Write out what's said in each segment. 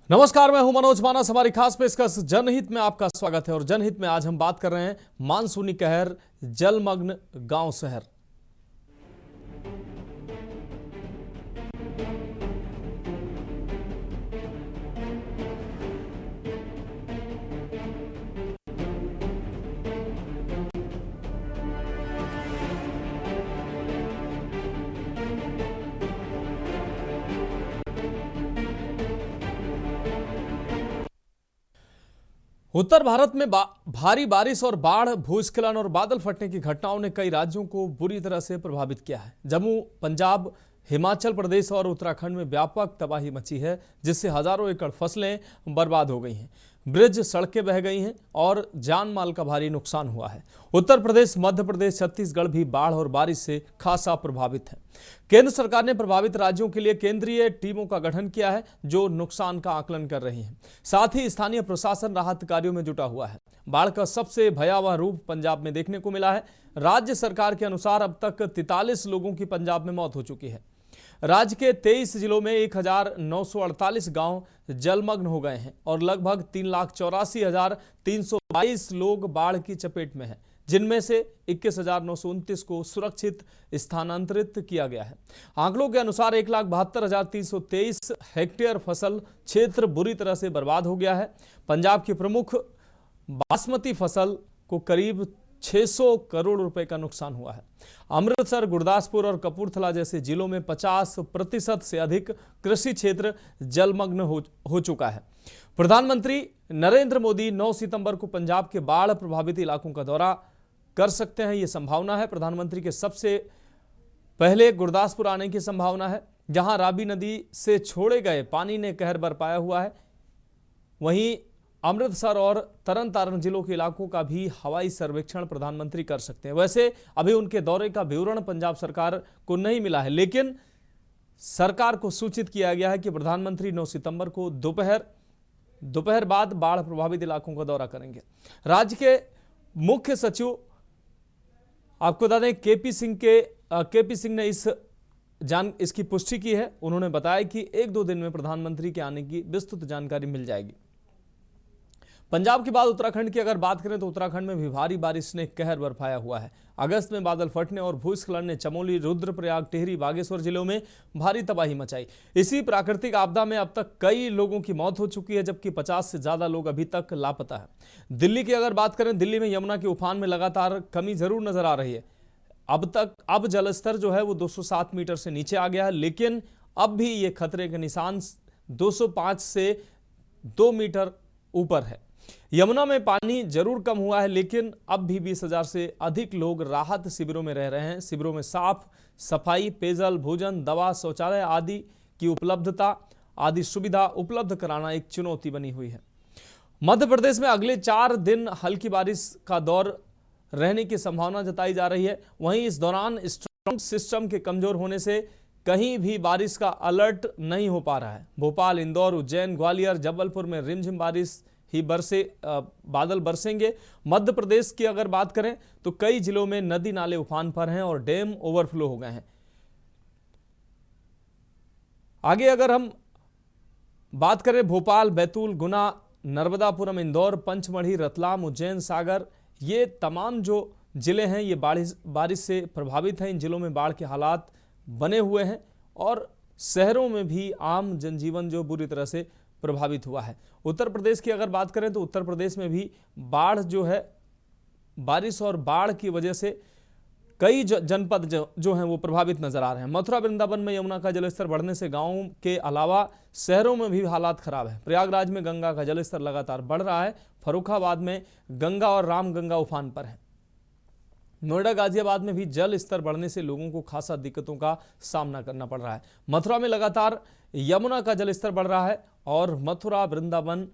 नमस्कार, मैं हूं मनोज मानस। हमारी खास पेशकश जनहित में आपका स्वागत है और जनहित में आज हम बात कर रहे हैं मानसूनी कहर, जलमग्न गांव शहर। उत्तर भारत में भारी बारिश और बाढ़, भूस्खलन और बादल फटने की घटनाओं ने कई राज्यों को बुरी तरह से प्रभावित किया है। जम्मू, पंजाब, हिमाचल प्रदेश और उत्तराखंड में व्यापक तबाही मची है, जिससे हजारों एकड़ फसलें बर्बाद हो गई हैं, ब्रिज, सड़कें बह गई हैं और जान माल का भारी नुकसान हुआ है। उत्तर प्रदेश, मध्य प्रदेश, छत्तीसगढ़ भी बाढ़ और बारिश से खासा प्रभावित है। केंद्र सरकार ने प्रभावित राज्यों के लिए केंद्रीय टीमों का गठन किया है, जो नुकसान का आकलन कर रही हैं। साथ ही स्थानीय प्रशासन राहत कार्यों में जुटा हुआ है। बाढ़ का सबसे भयावह रूप पंजाब में देखने को मिला है। राज्य सरकार के अनुसार अब तक 43 लोगों की पंजाब में मौत हो चुकी है। राज्य के 23 जिलों में 1948 गांव जलमग्न हो गए हैं और लगभग 3,84,322 लोग बाढ़ की चपेट में हैं, जिनमें से 21,929 को सुरक्षित स्थानांतरित किया गया है। आंकड़ों के अनुसार 1,72,323 हेक्टेयर फसल क्षेत्र बुरी तरह से बर्बाद हो गया है। पंजाब की प्रमुख बासमती फसल को करीब 600 करोड़ रुपए का नुकसान हुआ है। अमृतसर, गुरदासपुर और कपूरथला जैसे जिलों में 50% से अधिक कृषि क्षेत्र जलमग्न हो चुका है। प्रधानमंत्री नरेंद्र मोदी 9 सितंबर को पंजाब के बाढ़ प्रभावित इलाकों का दौरा कर सकते हैं, यह संभावना है। प्रधानमंत्री के सबसे पहले गुरदासपुर आने की संभावना है, जहां रावी नदी से छोड़े गए पानी ने कहर बरपाया हुआ है। वहीं अमृतसर और तरन तारण जिलों के इलाकों का भी हवाई सर्वेक्षण प्रधानमंत्री कर सकते हैं। वैसे अभी उनके दौरे का विवरण पंजाब सरकार को नहीं मिला है, लेकिन सरकार को सूचित किया गया है कि प्रधानमंत्री 9 सितंबर को दोपहर बाद बाढ़ प्रभावित इलाकों का दौरा करेंगे। राज्य के मुख्य सचिव, आपको बता दें, केपी सिंह ने इसकी पुष्टि की है। उन्होंने बताया कि 1-2 दिन में प्रधानमंत्री के आने की विस्तृत जानकारी मिल जाएगी। पंजाब के बाद उत्तराखंड की अगर बात करें तो उत्तराखंड में भी भारी बारिश ने कहर बरपाया हुआ है। अगस्त में बादल फटने और भूस्खलन ने चमोली, रुद्रप्रयाग, टिहरी, बागेश्वर जिलों में भारी तबाही मचाई। इसी प्राकृतिक आपदा में अब तक कई लोगों की मौत हो चुकी है, जबकि 50 से ज्यादा लोग अभी तक लापता है। दिल्ली की अगर बात करें, दिल्ली में यमुना के उफान में लगातार कमी जरूर नजर आ रही है। अब जलस्तर जो है वो 207 मीटर से नीचे आ गया है, लेकिन अब भी ये खतरे के निशान 205 से 2 मीटर ऊपर है। यमुना में पानी जरूर कम हुआ है, लेकिन अब भी 20,000 से अधिक लोग राहत शिविरों में रह रहे हैं। शिविरों में साफ सफाई, पेयजल, भोजन, दवा, शौचालय आदि की उपलब्धता आदि सुविधा उपलब्ध कराना एक चुनौती बनी हुई है। मध्य प्रदेश में अगले 4 दिन हल्की बारिश का दौर रहने की संभावना जताई जा रही है। वहीं इस दौरान स्ट्रॉन्ग सिस्टम के कमजोर होने से कहीं भी बारिश का अलर्ट नहीं हो पा रहा है। भोपाल, इंदौर, उज्जैन, ग्वालियर, जबलपुर में रिमझिम बारिश ही बादल बरसेंगे। मध्य प्रदेश की अगर बात करें तो कई जिलों में नदी नाले उफान पर हैं और डैम ओवरफ्लो हो गए हैं। आगे अगर हम बात करें भोपाल, बैतूल, गुना, नर्मदापुरम, इंदौर, पंचमढ़ी, रतलाम, उज्जैन, सागर, ये तमाम जो जिले हैं ये बारिश से प्रभावित हैं। इन जिलों में बाढ़ के हालात बने हुए हैं और शहरों में भी आम जनजीवन जो बुरी तरह से प्रभावित हुआ है। उत्तर प्रदेश की अगर बात करें तो उत्तर प्रदेश में भी बाढ़ जो है, बारिश और बाढ़ की वजह से कई जनपद जो हैं वो प्रभावित नजर आ रहे हैं। मथुरा, वृंदावन में यमुना का जलस्तर बढ़ने से गांवों के अलावा शहरों में भी हालात खराब है। प्रयागराज में गंगा का जलस्तर लगातार बढ़ रहा है। फर्रुखाबाद में गंगा और रामगंगा उफान पर है। नोएडा, गाजियाबाद में भी जल स्तर बढ़ने से लोगों को खासा दिक्कतों का सामना करना पड़ रहा है। मथुरा में लगातार यमुना का जलस्तर बढ़ रहा है और मथुरा, वृंदावन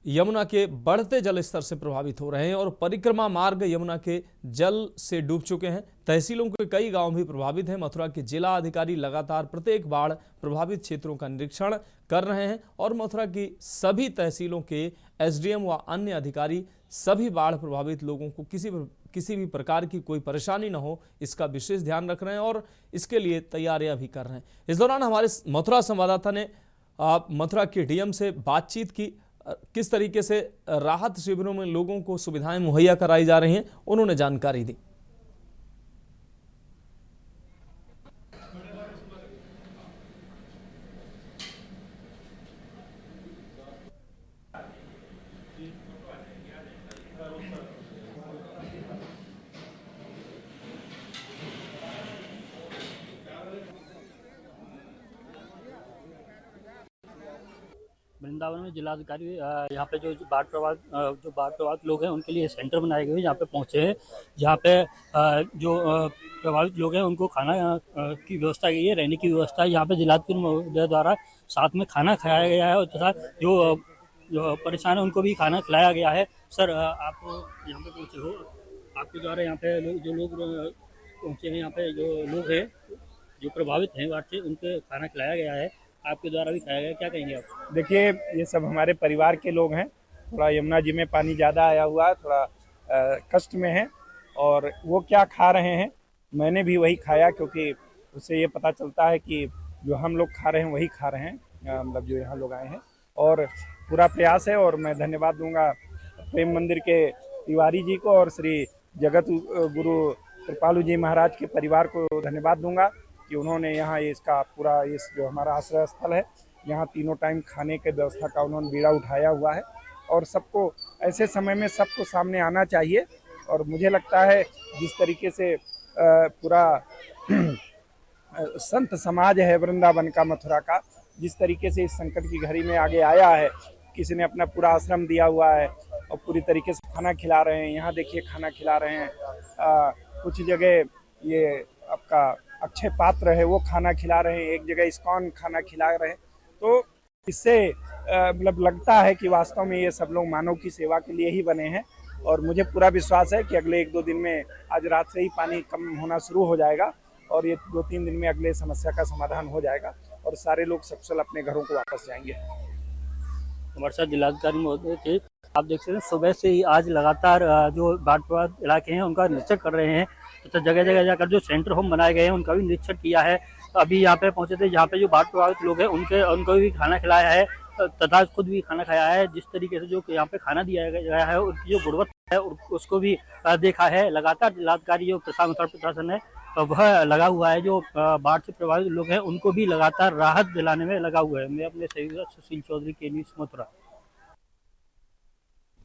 यमुना के बढ़ते जल स्तर से प्रभावित हो रहे हैं और परिक्रमा मार्ग यमुना के जल से डूब चुके हैं। तहसीलों के कई गांव भी प्रभावित हैं। मथुरा के जिला अधिकारी लगातार प्रत्येक बाढ़ प्रभावित क्षेत्रों का निरीक्षण कर रहे हैं और मथुरा की सभी तहसीलों के एसडीएम व अन्य अधिकारी सभी बाढ़ प्रभावित लोगों को किसी भी प्रकार की कोई परेशानी न हो, इसका विशेष ध्यान रख रहे हैं और इसके लिए तैयारियां भी कर रहे हैं। इस दौरान हमारे मथुरा संवाददाता ने मथुरा के डीएम से बातचीत की। किस तरीके से राहत शिविरों में लोगों को सुविधाएं मुहैया कराई जा रही हैं, उन्होंने जानकारी दी। वृंदावन में जिलाधिकारी यहाँ पे जो बाढ़ प्रभावित लोग हैं उनके लिए सेंटर बनाए गए हैं, जहाँ पे पहुँचे हैं, जहाँ पे जो प्रभावित लोग हैं उनको खाना की व्यवस्था की है, रहने की व्यवस्था है। यहाँ पे जिलाधिकारी महोदय द्वारा साथ में खाना खाया गया है और तथा जो परेशान है उनको भी खाना खिलाया गया है। सर, आप यहाँ पे पहुँचे हो, आपके द्वारा यहाँ पे जो लोग पहुँचे हैं, यहाँ पे जो लोग हैं जो प्रभावित हैं बाढ़ से, उनको खाना खिलाया गया है, आपके द्वारा भी खाया गया, क्या कहेंगे आप? देखिए, ये सब हमारे परिवार के लोग हैं। थोड़ा यमुना जी में पानी ज़्यादा आया हुआ है, थोड़ा कष्ट में है, और वो क्या खा रहे हैं मैंने भी वही खाया, क्योंकि उससे ये पता चलता है कि जो हम लोग खा रहे हैं वही खा रहे हैं, मतलब जो यहाँ लोग आए हैं। और पूरा प्रयास है, और मैं धन्यवाद दूंगा प्रेम मंदिर के तिवारी जी को और श्री जगत गुरु कृपालु जी महाराज के परिवार को धन्यवाद दूंगा कि उन्होंने यहाँ इसका पूरा इस जो हमारा आश्रय स्थल है, यहाँ तीनों टाइम खाने के व्यवस्था का उन्होंने बीड़ा उठाया हुआ है। और सबको ऐसे समय में सबको सामने आना चाहिए। और मुझे लगता है जिस तरीके से पूरा संत समाज है वृंदावन का, मथुरा का, जिस तरीके से इस संकट की घड़ी में आगे आया है, किसी ने अपना पूरा आश्रम दिया हुआ है और पूरी तरीके से खाना खिला रहे हैं। यहाँ देखिए खाना खिला रहे हैं, कुछ जगह ये आपका अक्षय पात्र है वो खाना खिला रहे हैं, एक जगह इस्कॉन खाना खिला रहे हैं। तो इससे मतलब लगता है कि वास्तव में ये सब लोग मानव की सेवा के लिए ही बने हैं। और मुझे पूरा विश्वास है कि अगले 1-2 दिन में, आज रात से ही पानी कम होना शुरू हो जाएगा और ये 2-3 दिन में अगले समस्या का समाधान हो जाएगा और सारे लोग सकुशल अपने घरों को वापस जाएंगे। हमारे साथ जिलाधिकारी महोदय थे। आप देख सकते हैं सुबह से ही आज लगातार जो बाढ़ प्रभावित इलाके हैं उनका निरीक्षण कर रहे हैं, तो जगह जगह जाकर जो सेंटर होम बनाए गए हैं उनका भी निरीक्षण किया है। तो अभी यहाँ पे पहुंचे थे, जहाँ पे जो बाढ़ प्रभावित लोग हैं उनको भी खाना खिलाया है तथा खुद भी खाना खाया है। जिस तरीके से जो यहाँ पे खाना दिया गया है उनकी जो गुणवत्ता है उसको भी देखा है। लगातार जिलाधिकारी जो प्रशासन है वह लगा हुआ है, जो बाढ़ से प्रभावित लोग हैं उनको भी लगातार राहत दिलाने में लगा हुआ है। मैं अपने सहयोगी सुशील चौधरी के न्यूज़ मथुरा।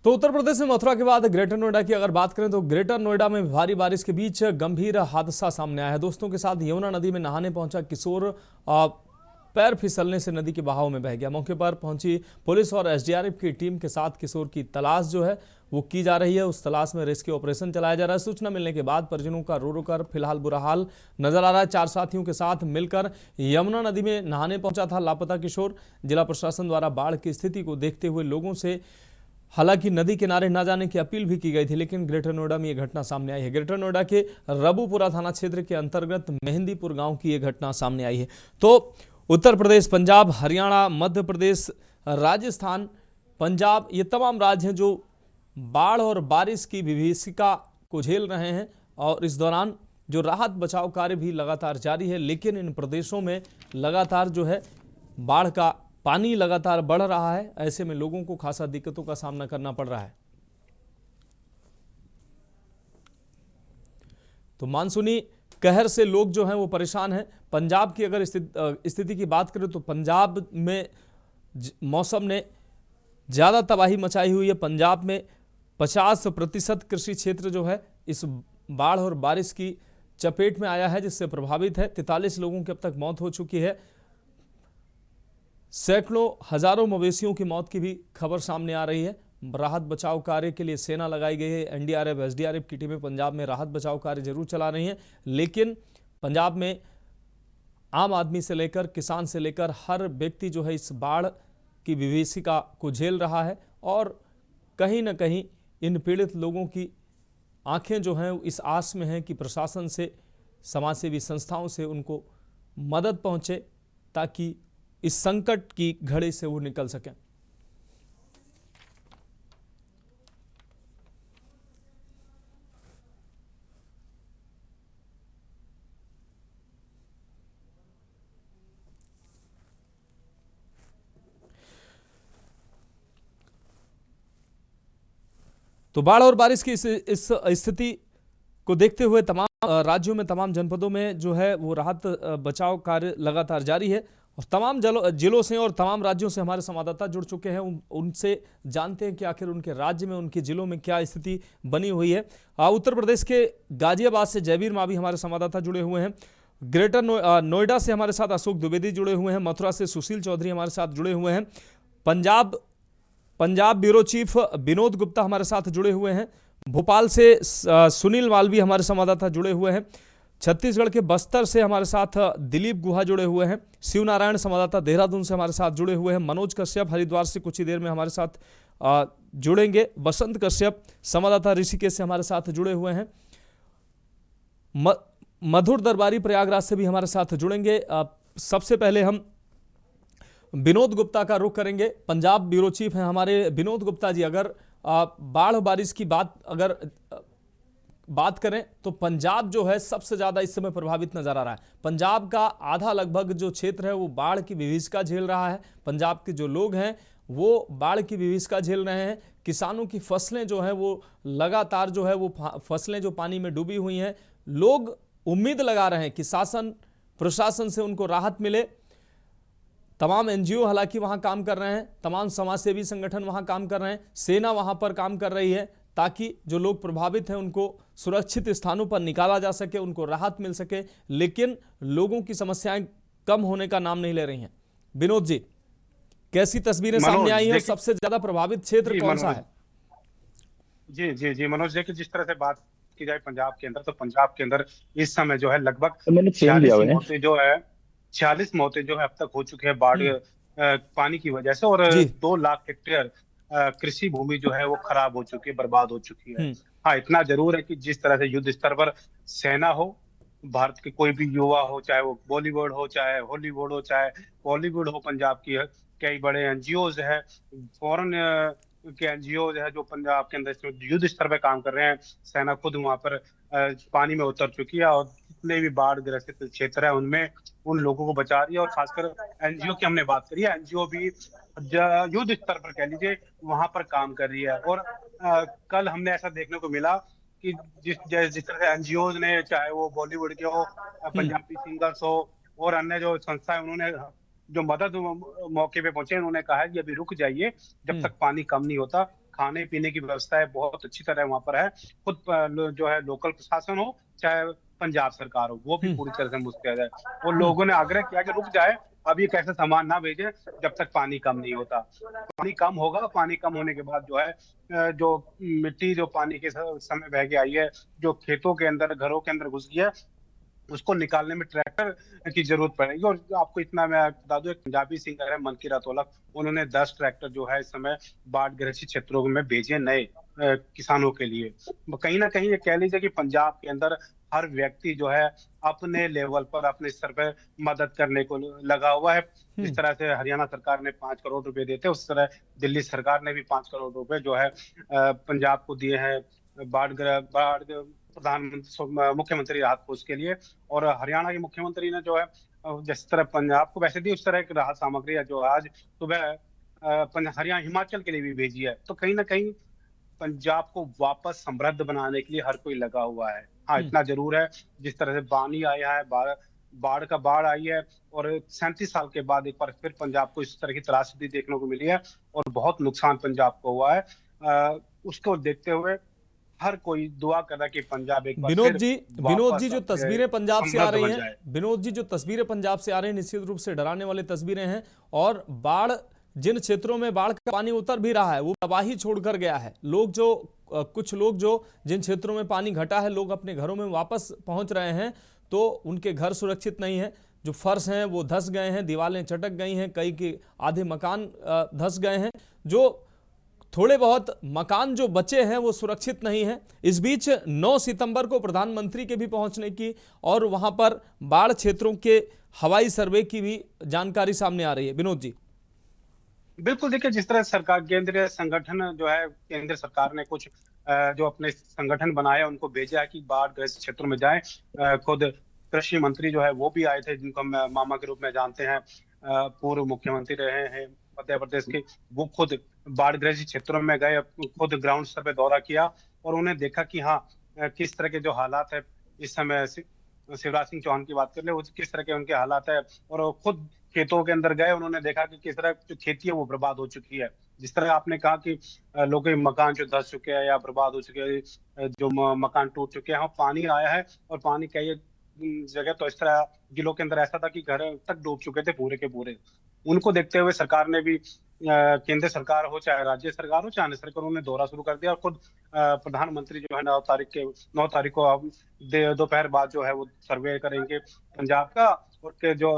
तो उत्तर प्रदेश में मथुरा के बाद ग्रेटर नोएडा की अगर बात करें तो ग्रेटर नोएडा में भारी बारिश के बीच गंभीर हादसा सामने आया है। दोस्तों के साथ यमुना नदी में नहाने पहुंचा किशोर पैर फिसलने से नदी के बहाव में बह गया। मौके पर पहुंची पुलिस और एसडीआरएफ की टीम के साथ किशोर की तलाश जो है वो की जा रही है। उस तलाश में रेस्क्यू ऑपरेशन चलाया जा रहा है। सूचना मिलने के बाद परिजनों का रो रो कर फिलहाल बुरा हाल नजर आ रहा है। 4 साथियों के साथ मिलकर यमुना नदी में नहाने पहुंचा था लापता किशोर। जिला प्रशासन द्वारा बाढ़ की स्थिति को देखते हुए लोगों से हालांकि नदी किनारे न जाने की अपील भी की गई थी, लेकिन ग्रेटर नोएडा में यह घटना सामने आई है। ग्रेटर नोएडा के रबूपुरा थाना क्षेत्र के अंतर्गत मेहंदीपुर गांव की यह घटना सामने आई है। तो उत्तर प्रदेश, पंजाब, हरियाणा, मध्य प्रदेश, राजस्थान, पंजाब, ये तमाम राज्य हैं जो बाढ़ और बारिश की विभीषिका को झेल रहे हैं और इस दौरान जो राहत बचाव कार्य भी लगातार जारी है। लेकिन इन प्रदेशों में लगातार जो है बाढ़ का पानी लगातार बढ़ रहा है। ऐसे में लोगों को खासा दिक्कतों का सामना करना पड़ रहा है। तो मानसूनी कहर से लोग जो हैं वो परेशान हैं। पंजाब की अगर स्थिति की बात करें तो पंजाब में मौसम ने ज़्यादा तबाही मचाई हुई है। पंजाब में 50% कृषि क्षेत्र जो है इस बाढ़ और बारिश की चपेट में आया है, जिससे प्रभावित है। 43 लोगों की अब तक मौत हो चुकी है। सैकड़ों हजारों मवेशियों की मौत की भी खबर सामने आ रही है। राहत बचाव कार्य के लिए सेना लगाई गई है। एनडीआरएफ, एसडीआरएफ की टीमें पंजाब में राहत बचाव कार्य जरूर चला रही हैं, लेकिन पंजाब में आम आदमी से लेकर किसान से लेकर हर व्यक्ति जो है इस बाढ़ की विभीषिका को झेल रहा है और कहीं ना कहीं इन पीड़ित लोगों की आंखें जो हैं इस आस में हैं कि प्रशासन से, समाजसेवी संस्थाओं से उनको मदद पहुंचे ताकि इस संकट की घड़ी से वो निकल सकें। तो बाढ़ और बारिश की इस स्थिति को देखते हुए तमाम राज्यों में, तमाम जनपदों में जो है वो राहत बचाव कार्य लगातार जारी है। और तमाम जिलों से और तमाम राज्यों से हमारे संवाददाता जुड़ चुके हैं। उनसे जानते हैं कि आखिर उनके राज्य में, उनके जिलों में क्या स्थिति बनी हुई है। उत्तर प्रदेश के गाजियाबाद से जयवीर मावी हमारे संवाददाता जुड़े हुए हैं। ग्रेटर नोएडा से हमारे साथ अशोक द्विवेदी जुड़े हुए हैं। मथुरा से सुशील चौधरी हमारे साथ जुड़े हुए हैं। पंजाब ब्यूरो चीफ विनोद गुप्ता हमारे साथ जुड़े हुए हैं। भोपाल से सुनील मालवी हमारे संवाददाता जुड़े हुए हैं। छत्तीसगढ़ के बस्तर से हमारे साथ दिलीप गुहा जुड़े हुए हैं। शिवनारायण संवाददाता देहरादून से हमारे साथ जुड़े हुए हैं। मनोज कश्यप हरिद्वार से कुछ ही देर में हमारे साथ जुड़ेंगे। बसंत कश्यप संवाददाता ऋषिकेश से हमारे साथ जुड़े हुए हैं। मधुर दरबारी प्रयागराज से भी हमारे साथ जुड़ेंगे। सबसे पहले हम विनोद गुप्ता का रुख करेंगे। पंजाब ब्यूरो चीफ हैं हमारे विनोद गुप्ता जी। अगर बाढ़ बारिश की बात करें तो पंजाब जो है सबसे ज्यादा इस समय प्रभावित नजर आ रहा है। पंजाब का आधा लगभग जो क्षेत्र है वो बाढ़ की विभीषिका झेल रहा है। पंजाब के जो लोग हैं वो बाढ़ की विभीषिका झेल रहे हैं। किसानों की फसलें जो है वो लगातार जो है वो फसलें जो पानी में डूबी हुई हैं। लोग उम्मीद लगा रहे हैं कि शासन प्रशासन से उनको राहत मिले। तमाम एनजीओ हालांकि वहां काम कर रहे हैं, तमाम समाजसेवी संगठन वहां काम कर रहे हैं, सेना वहां पर काम कर रही है ताकि जो लोग प्रभावित हैं उनको सुरक्षित स्थानों पर निकाला जा सके, उनको राहत मिल सके। लेकिन लोगों की समस्याएं कम होने का नाम नहीं ले रही हैं। विनोद जी, कैसी तस्वीरें सामने आई हैं और सबसे ज्यादा प्रभावित क्षेत्र कौन सा है? जी जी जी मनोज, देखिए जिस तरह से बात की जाए पंजाब के अंदर, तो पंजाब के अंदर इस समय जो है लगभग 46 मौतें जो है अब तक हो चुकी है बाढ़ पानी की वजह से, और 2 लाख हेक्टेयर कृषि भूमि जो है वो खराब हो चुकी है, बर्बाद हो चुकी है। हाँ, इतना जरूर है कि जिस तरह से युद्ध स्तर पर सेना हो, भारत के कोई भी युवा हो, चाहे वो बॉलीवुड हो, चाहे हॉलीवुड हो, चाहे बॉलीवुड हो, पंजाब की कई बड़े एनजीओज है, फॉरेन के एनजीओ है जो पंजाब के अंदर युद्ध स्तर पे काम कर रहे हैं। सेना खुद वहां पर पानी में उतर चुकी है और जितने भी बाढ़ ग्रसित क्षेत्र है उनमें उन लोगों को बचा रही है। और खासकर एनजीओ की हमने बात करी है, एनजीओ भी युद्ध स्तर पर कह लीजिए वहां पर काम कर रही है। और कल हमने ऐसा देखने को मिला कि जिस तरह से एनजीओ ने, चाहे वो बॉलीवुड के हो, पंजाबी सिंगर्स हो और अन्य जो संस्थाएं, उन्होंने जो मदद मौके पे पहुंचे, उन्होंने कहा है कि अभी रुक जाइए जब तक पानी कम नहीं होता। खाने पीने की व्यवस्था है बहुत अच्छी तरह वहां पर है। खुद जो है लोकल प्रशासन हो चाहे पंजाब सरकार हो, वो भी पूरी तरह से मुस्तैद है। और लोगों ने आग्रह किया कि रुक जाए, अभी कैसे सामान ना भेजे जब तक पानी कम नहीं होता। पानी कम होगा, पानी कम होने के बाद जो है जो मिट्टी जो पानी के समय बह के आई है, जो खेतों के अंदर घरों के अंदर घुस गई है, उसको निकालने में ट्रैक्टर की जरूरत पड़ेगी। और आपको इतना मैं बता दूं, एक पंजाबी सिंगर है मनकी रातोलक, उन्होंने 10 ट्रैक्टर जो है इस समय बाढ़ ग्रसित क्षेत्रों में भेजे नए किसानों के लिए। कहीं ना कहीं ये कह लीजिए कि पंजाब के अंदर हर व्यक्ति जो है अपने लेवल पर, अपने स्तर पर मदद करने को लगा हुआ है। जिस तरह से हरियाणा सरकार ने 5 करोड़ रुपए देते, उस तरह दिल्ली सरकार ने भी 5 करोड़ रुपए जो है पंजाब को दिए हैं बाढ़ प्रधानमंत्री मुख्यमंत्री राहत कोष के लिए। और हरियाणा के मुख्यमंत्री ने जो है जिस तरह पंजाब को वैसे दी, उस तरह की राहत सामग्री है जो आज सुबह हरियाणा हिमाचल के लिए भी भेजी है। तो कहीं ना कहीं पंजाब को वापस समृद्ध बनाने के लिए हर कोई लगा हुआ है। हाँ, इतना जरूर है जिस तरह से पानी आया है, बाढ़ आई है, और 37 साल के बाद एक बार फिर पंजाब को इस तरह की त्रासदी देखने को मिली है और बहुत नुकसान पंजाब को हुआ है। उसको देखते हुए हर कोई दुआ कर रहा है कि पंजाब एक बार विनोद जी जो तस्वीरें पंजाब से आ रही हैं, विनोद जी जो तस्वीरें पंजाब से आ रही हैं निश्चित रूप से डराने वाली तस्वीरें हैं। और बाढ़, जिन क्षेत्रों में बाढ़ का पानी उतर भी रहा है वो तबाही छोड़कर गया है। कुछ लोग जो जिन क्षेत्रों में पानी घटा है, लोग अपने घरों में वापस पहुंच रहे हैं तो उनके घर सुरक्षित नहीं है। जो फर्श हैं वो धंस गए हैं, दीवारें चटक गई हैं, कई के आधे मकान धंस गए हैं। जो थोड़े बहुत मकान जो बचे हैं वो सुरक्षित नहीं है। इस बीच 9 सितंबर को प्रधानमंत्री के भी पहुंचने की और वहां पर बाढ़ क्षेत्रों के हवाई सर्वे की भी जानकारी सामने आ रही है। विनोद जी, बिल्कुल, देखिए जिस तरह सरकार, केंद्रीय संगठन जो है, केंद्र सरकार ने कुछ जो अपने संगठन बनाए उनको भेजा है कि बाढ़ ग्रस्त क्षेत्रों में जाएं। खुद कृषि मंत्री जो है वो भी आए थे, जिनको हम मामा के रूप में जानते हैं, पूर्व मुख्यमंत्री रहे हैं मध्य प्रदेश के, वो खुद बाढ़ग्रस्त क्षेत्रों में गए, खुद ग्राउंड स्तर पे दौरा किया और उन्हें देखा कि हाँ किस तरह के जो हालात है इस समय। शिवराज सिंह चौहान की बात कर ले, किस तरह के उनके हालात है, और वो खुद खेतों के अंदर गए, उन्होंने देखा कि किस तरह जो खेती है वो बर्बाद हो चुकी है। जिस तरह आपने कहा कि लोगों के मकान जो धंस चुके हैं या बर्बाद हो चुके हैं, जो मकान टूट चुके हैं, पानी आया है और पानी कई जगह तो इस तरह जिलों के अंदर ऐसा था कि घर तक डूब चुके थे पूरे के पूरे। उनको देखते हुए सरकार ने भी केंद्र सरकार हो चाहे राज्य सरकार हो चाहे अन्य सरकार, उन्होंने दौरा शुरू कर दिया और खुद प्रधानमंत्री जो है 9 तारीख को अब दोपहर बाद जो है वो सर्वे करेंगे पंजाब का, और के जो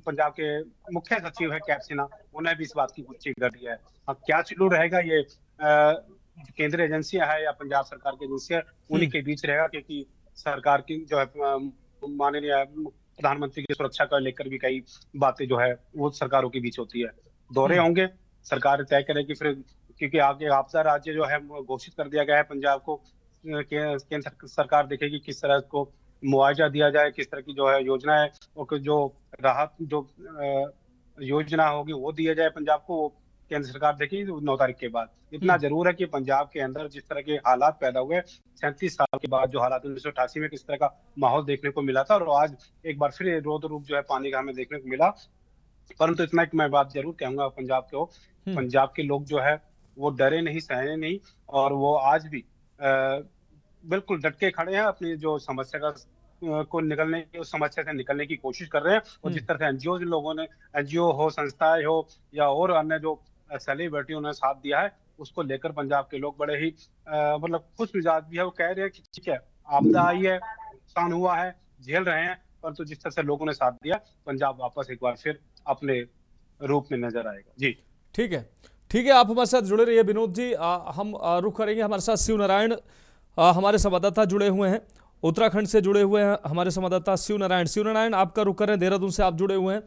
पंजाब के मुख्य सचिव है कैप सिन्हा, उन्हें भी इस बात की पुष्टि कर दी है। अब क्या शेड्यूल रहेगा ये केंद्रीय एजेंसियां है या पंजाब सरकार की एजेंसियां, उन्हीं के बीच रहेगा, क्योंकि सरकार की जो है माननीय प्रधानमंत्री की सुरक्षा को लेकर भी कई बातें जो है वो सरकारों के बीच होती है। दौरे होंगे, सरकार तय करेगी फिर, क्योंकि आगे आपदा राज्य जो है घोषित कर दिया गया है पंजाब को। केंद्र सरकार देखेगी किस तरह को मुआवजा दिया जाए, किस तरह की जो है योजना है, और जो राहत जो योजना होगी वो दिया जाए पंजाब को, वो केंद्र सरकार देखेगी 9 तारीख के बाद। इतना जरूर है कि पंजाब के अंदर जिस तरह के हालात पैदा हुए 37 साल के बाद, जो हालात 1988 में किस तरह का माहौल देखने को मिला था, और आज एक बार फिर रौद्र रूप जो है पानी का हमें देखने को मिला। परंतु इतना एक मैं बात जरूर कहूंगा पंजाब के लोग जो है वो डरे नहीं, सहने नहीं, और वो आज भी बिल्कुल डट के खड़े हैं अपनी जो समस्या का उस समस्या से निकलने की कोशिश कर रहे हैं। और जिस तरह से एनजीओ हो, संस्थाएं हो या और अन्य जो सेलिब्रिटियों ने साथ दिया है, उसको लेकर पंजाब के लोग बड़े ही मतलब खुश मिजाज भी है। वो कह रहे हैं कि ठीक है, आपदा आई है, नुकसान हुआ है, झेल रहे हैं, परंतु जिस तरह से लोगों ने साथ दिया, पंजाब वापस एक बार फिर अपने रूप में नजर आएगा। जी ठीक है, ठीक है, आप हमारे साथ जुड़े रहिए विनोद जी। हम रुख करेंगे, हमारे साथ शिव नारायण हमारे संवाददाता जुड़े हुए हैं, उत्तराखंड से जुड़े हुए हैं हमारे संवाददाता शिव नारायण आपका रुख कर रहे हैं, देहरादून से आप जुड़े हुए हैं।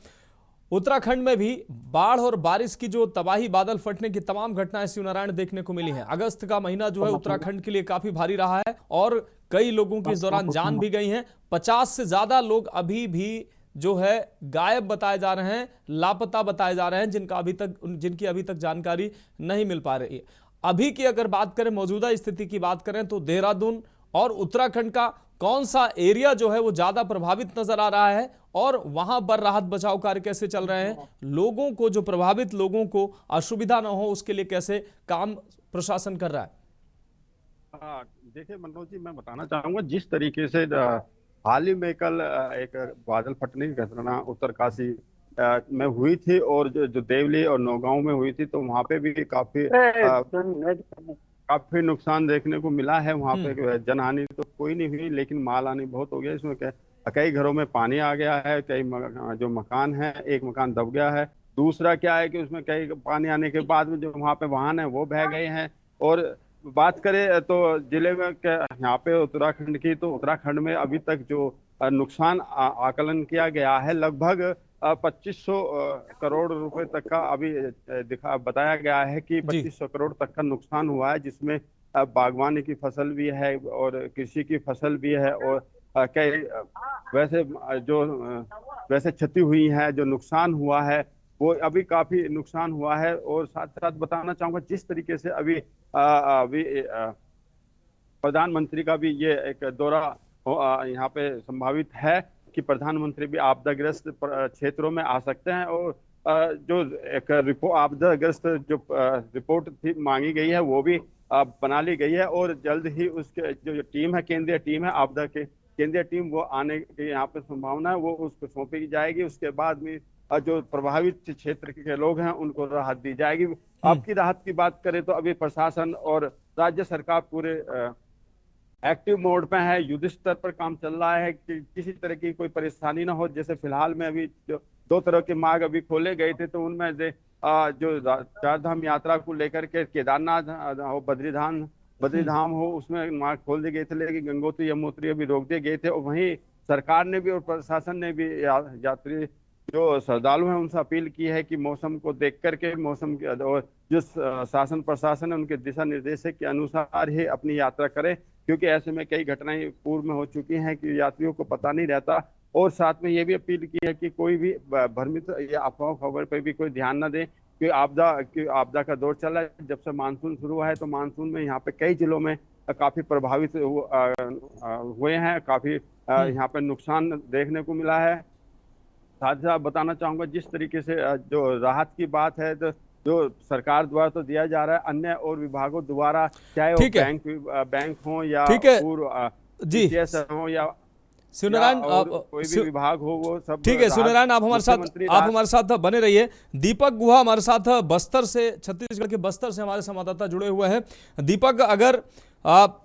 उत्तराखंड में भी बाढ़ और बारिश की जो तबाही, बादल फटने की तमाम घटनाएं शिव नारायण देखने को मिली हैं। अगस्त का महीना जो है उत्तराखंड के लिए काफी भारी रहा है और कई लोगों की इस दौरान जान भी गई है। 50 से ज्यादा लोग अभी भी जो है गायब बताए जा रहे हैं, लापता बताए जा रहे हैं, जिनकी अभी तक जानकारी नहीं मिल पा रही है। अभी की अगर बात करें, मौजूदा स्थिति की बात करें, तो देहरादून और उत्तराखंड का कौन सा एरिया जो है वो ज्यादा प्रभावित नजर आ रहा है और वहां पर राहत बचाव कार्य कैसे चल रहे हैं, लोगों को, जो प्रभावित लोगों को असुविधा न हो उसके लिए कैसे काम प्रशासन कर रहा है? देखिए मनोज जी, मैं बताना चाहूंगा जिस तरीके से हाल ही में कल एक बादल फटने की घटना उत्तरकाशी में हुई थी और जो देवली और नौगांव में हुई थी, तो वहां पे भी काफी नुकसान देखने को मिला है। वहां पे जनहानि तो कोई नहीं हुई, लेकिन माल हानि बहुत हो गया। इसमें कई घरों में पानी आ गया है, कई जो मकान है, एक मकान दब गया है। दूसरा क्या है कि उसमें कई पानी आने के बाद में जो वहां पे वाहन है वो बह गए हैं। और बात करें तो जिले में यहाँ पे उत्तराखंड की, तो उत्तराखंड में अभी तक जो नुकसान आकलन किया गया है लगभग 2500 करोड़ रुपए तक का अभी बताया गया है कि 2500 करोड़ तक का नुकसान हुआ है, जिसमें बागवानी की फसल भी है और कृषि की फसल भी है और कई वैसे क्षति हुई है। जो नुकसान हुआ है वो अभी काफी नुकसान हुआ है। और साथ साथ बताना चाहूंगा जिस तरीके से अभी प्रधानमंत्री का भी ये एक दौरा यहाँ पे संभावित है कि प्रधानमंत्री भी आपदाग्रस्त क्षेत्रों में आ सकते हैं। और जो एक आपदाग्रस्त जो रिपोर्ट थी मांगी गई है वो भी बना ली गई है और जल्द ही उसके जो टीम है, केंद्रीय टीम है आपदा के केंद्रीय टीम, वो आने की यहाँ पे संभावना है, वो उसको सौंपी जाएगी। उसके बाद में जो प्रभावित क्षेत्र के लोग हैं उनको राहत दी जाएगी। आपकी राहत की बात करें तो अभी प्रशासन और राज्य सरकार पूरे एक्टिव मोड पे है, युद्ध स्तर पर काम चल रहा है कि किसी तरह की कोई परेशानी ना हो। जैसे फिलहाल में अभी जो 2 तरह के मार्ग अभी खोले गए थे, तो उनमें से जो 4 धाम यात्रा को लेकर के केदारनाथ हो, बद्रीधाम हो, उसमें मार्ग खोल दिए गए थे, लेकिन गंगोत्री यमुनोत्री अभी रोक दिए गए थे। और वहीं सरकार ने भी और प्रशासन ने भी यात्री जो श्रद्धालु हैं उनसे अपील की है कि मौसम को देख करके, मौसम के और जो शासन प्रशासन है उनके दिशा निर्देश के अनुसार ही अपनी यात्रा करें, क्योंकि ऐसे में कई घटनाएं पूर्व में हो चुकी हैं कि यात्रियों को पता नहीं रहता। और साथ में ये भी अपील की है कि कोई भी भ्रमित या अफवाह खबर पर भी कोई ध्यान न दें, कि आपदा का दौर चल रहा है। जब से मानसून शुरू हुआ है तो मानसून में यहाँ पे कई जिलों में काफी प्रभावित हुए हैं, काफी यहाँ पे नुकसान देखने को मिला है। साथ ही साथ बताना चाहूंगा जिस तरीके से जो राहत की बात है तो जो सरकार द्वारा तो दिया जा रहा है, अन्य और विभागों द्वारा, चाहे वो बैंक हो या जी हो या सूर्यनारायण कोई भी विभाग हो, वो सब ठीक है। सूर्यनारायण आप हमारे साथ बने रहिए। दीपक गुहा हमारे साथ बस्तर से, छत्तीसगढ़ के बस्तर से हमारे संवाददाता जुड़े हुए हैं। दीपक, अगर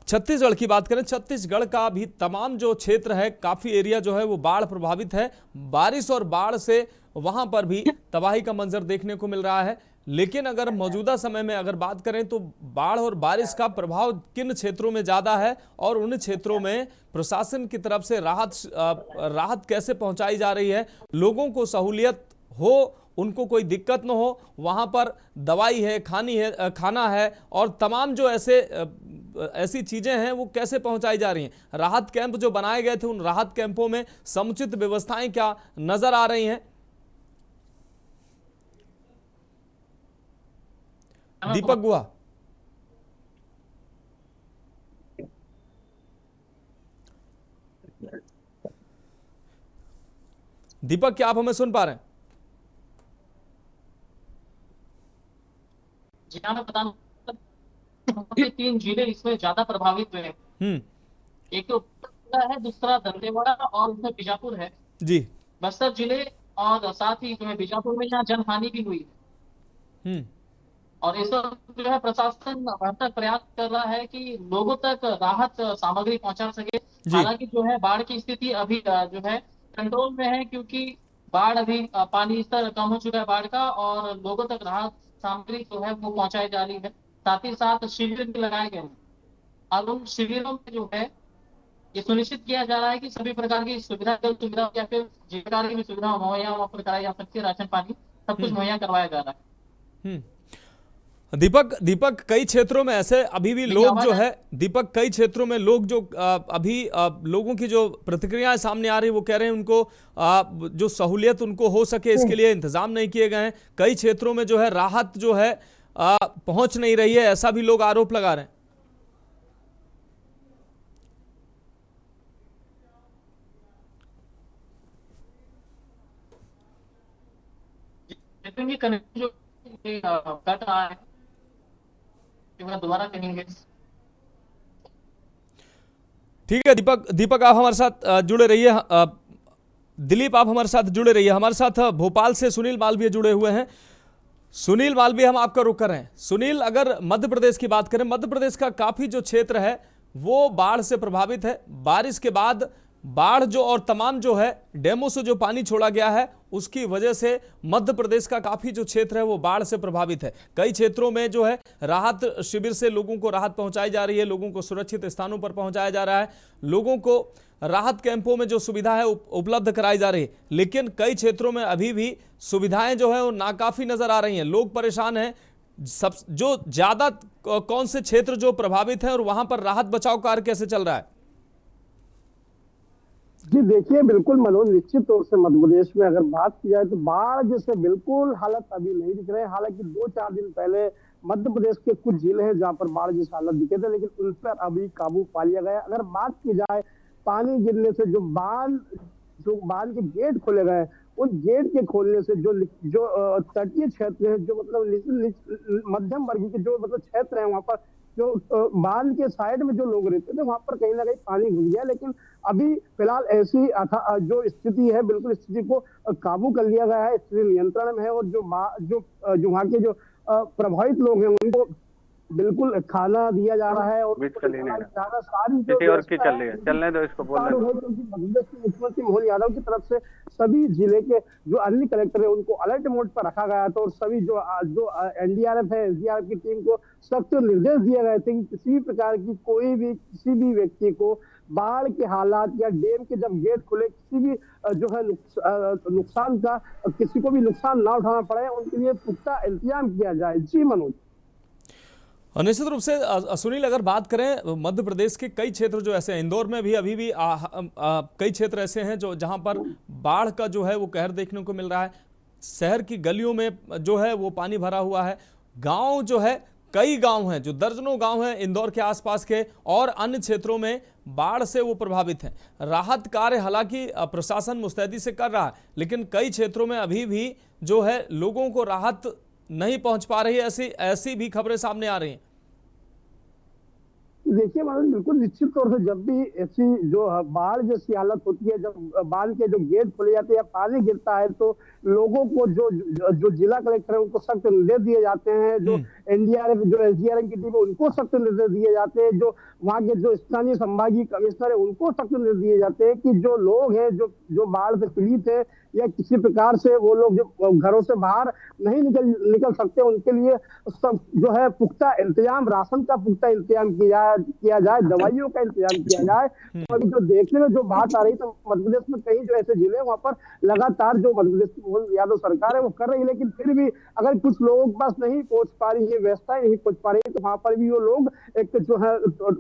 छत्तीसगढ़ की बात करें, छत्तीसगढ़ का भी तमाम जो क्षेत्र है, काफी एरिया जो है वो बाढ़ प्रभावित है। बारिश और बाढ़ से वहां पर भी तबाही का मंजर देखने को मिल रहा है। लेकिन अगर मौजूदा समय में अगर बात करें तो बाढ़ और बारिश का प्रभाव किन क्षेत्रों में ज्यादा है और उन क्षेत्रों में प्रशासन की तरफ से राहत कैसे पहुंचाई जा रही है, लोगों को सहूलियत हो, उनको कोई दिक्कत न हो, वहां पर दवाई है, खाना है और तमाम जो ऐसी चीजें हैं वो कैसे पहुंचाई जा रही हैं। राहत कैंप जो बनाए गए थे, उन राहत कैंपों में समुचित व्यवस्थाएं क्या नजर आ रही हैं? दीपक गुहा। दीपक, क्या आप हमें सुन पा रहे हैं? जी हाँ, मैं बताना 3 जिले इसमें ज्यादा प्रभावित हुए हैं। एक तो बस्तर है, दूसरा दंतेवाड़ा और उसमें बीजापुर है जी। बस्तर जिले और साथ ही जो है बीजापुर में यहाँ जनहानि भी हुई है। और इस वक्त जो है प्रशासन भरसक प्रयास कर रहा है कि लोगों तक राहत सामग्री पहुंचा सके। हालांकि जो है बाढ़ की स्थिति अभी जो है कंट्रोल में है, क्योंकि बाढ़ अभी पानी स्तर कम हो चुका है बाढ़ का, और लोगों तक राहत सामग्री जो है वो पहुंचाई जा रही है। साथ ही साथ शिविर भी लगाए गए हैं और उन शिविरों में जो है ये सुनिश्चित किया जा रहा है कि सभी प्रकार की सुविधा या फिर जिस प्रकार की भी सुविधा मुहैया वहां पर कराई जा सकती है, राशन पानी सब कुछ मुहैया करवाया जा रहा है। दीपक, कई क्षेत्रों में ऐसे अभी भी लोग जो है, दीपक, कई क्षेत्रों में लोग जो अभी लोगों की जो प्रतिक्रियाएं सामने आ रही है वो कह रहे हैं उनको जो सहूलियत उनको हो सके इसके लिए इंतजाम नहीं किए गए हैं। कई क्षेत्रों में जो है राहत जो है पहुंच नहीं रही है, ऐसा भी लोग आरोप लगा रहे हैं। जो कट रहा है दोबारा कहेंगे। ठीक है दीपक, आप हमारे साथ जुड़े रहिए। दिलीप, आप हमारे साथ जुड़े रहिए। हमारे साथ भोपाल से सुनील मालवीय जुड़े हुए हैं। सुनील मालवीय, हम आपका रुख कर रहे हैं। सुनील, अगर मध्य प्रदेश की बात करें, मध्य प्रदेश का काफी जो क्षेत्र है वो बाढ़ से प्रभावित है। बारिश के बाद बाढ़ जो और तमाम जो है डैमों से जो पानी छोड़ा गया है उसकी वजह से मध्य प्रदेश का काफी जो क्षेत्र है वो बाढ़ से प्रभावित है। कई क्षेत्रों में जो है राहत शिविर से लोगों को राहत पहुंचाई जा रही है, लोगों को सुरक्षित स्थानों पर पहुंचाया जा रहा है, लोगों को राहत कैंपों में जो सुविधा है उपलब्ध कराई जा रही है। लेकिन कई क्षेत्रों में अभी भी सुविधाएं जो है वो नाकाफी नजर आ रही हैं, लोग परेशान हैं। सब जो ज्यादा कौन से क्षेत्र जो प्रभावित है और वहां पर राहत बचाव कार्य कैसे चल रहा है? जी देखिए, बिल्कुल मनोज, निश्चित तौर से मध्य प्रदेश में अगर बात की जाए तो बाढ़ जैसे बिल्कुल हालत अभी नहीं दिख रहे हैं। हालांकि 2-4 दिन पहले मध्य प्रदेश के कुछ जिले हैं जहां पर बाढ़ जैसे हालत दिखे थे, लेकिन उन पर अभी काबू पा लिया गया। अगर बात की जाए पानी गिरने से जो बांध के गेट खोले गए, उस गेट के खोलने से जो तटीय क्षेत्र है, जो मतलब मध्यम वर्ग के जो मतलब क्षेत्र है, वहां पर जो बांध के साइड में जो लोग रहते थे वहां पर कहीं ना कहीं पानी घुस गया। लेकिन अभी फिलहाल ऐसी जो स्थिति है, बिल्कुल स्थिति को काबू कर लिया गया है, स्थिति नियंत्रण में है। और जो वहाँ के जो प्रभावित लोग हैं उनको बिल्कुल खाना दिया जा रहा है और चलने दो इसको मुख्यमंत्री मोहन यादव की तरफ से सभी जिले के जो अन्य कलेक्टर है उनको अलर्ट मोड पर रखा गया था और सभी जो एनडीआरएफ है, एसडीआरएफ की टीम को सख्त निर्देश दिए गए थे कि किसी भी प्रकार की किसी भी व्यक्ति को बाढ़ के हालात या डैम के जब गेट खुले किसी भी जो है नुकसान का किसी को भी नुकसान ना उठाना पड़े, उनके लिए पुख्ता इंतजाम किया जाए। जी मनोज। निश्चित रूप से सुनील, अगर बात करें मध्य प्रदेश के कई क्षेत्र जो ऐसे हैं, इंदौर में भी अभी भी कई क्षेत्र ऐसे हैं जो जहां पर बाढ़ का जो है वो कहर देखने को मिल रहा है। शहर की गलियों में जो है वो पानी भरा हुआ है। गांव जो है, कई गांव हैं, जो दर्जनों गांव हैं इंदौर के आसपास के और अन्य क्षेत्रों में बाढ़ से वो प्रभावित हैं। राहत कार्य हालांकि प्रशासन मुस्तैदी से कर रहा है, लेकिन कई क्षेत्रों में अभी भी जो है लोगों को राहत नहीं पहुंच पा रही है। ऐसी भी खबरें सामने आ रही हैं। देखिए मतलब बिल्कुल निश्चित तौर से जब भी ऐसी जो बाढ़ जैसी हालत होती है, जब बांध के जो गेट खोले जाते हैं या पानी गिरता है, तो लोगों को जो जिला कलेक्टर है उनको सख्त निर्देश दिए जाते हैं, जो एनडीआरएफ जो एसडीआरएफ की टीम है उनको सख्त निर्देश दिए जाते हैं, जो वहाँ के जो स्थानीय संभागीय कमिश्नर है उनको सख्त निर्देश दिए जाते हैं कि जो लोग हैं जो बाढ़ से पीड़ित है या किसी प्रकार से वो लोग जो घरों से बाहर नहीं निकल सकते, उनके लिए सब जो है पुख्ता इंतजाम, राशन का पुख्ता इंतजाम किया जाए, दवाइयों का इंतजाम किया जाए। तो अभी जो देखने में जो बात आ रही, तो मध्य प्रदेश में कई जो ऐसे जिले वहां पर लगातार जो मध्य प्रदेश की यादव सरकार है वो कर रही है, लेकिन फिर भी अगर कुछ लोगों के पास नहीं पहुंच पा रही है, व्यवस्था नहीं पहुंच पा रही है, तो वहां पर भी वो लोग एक जो है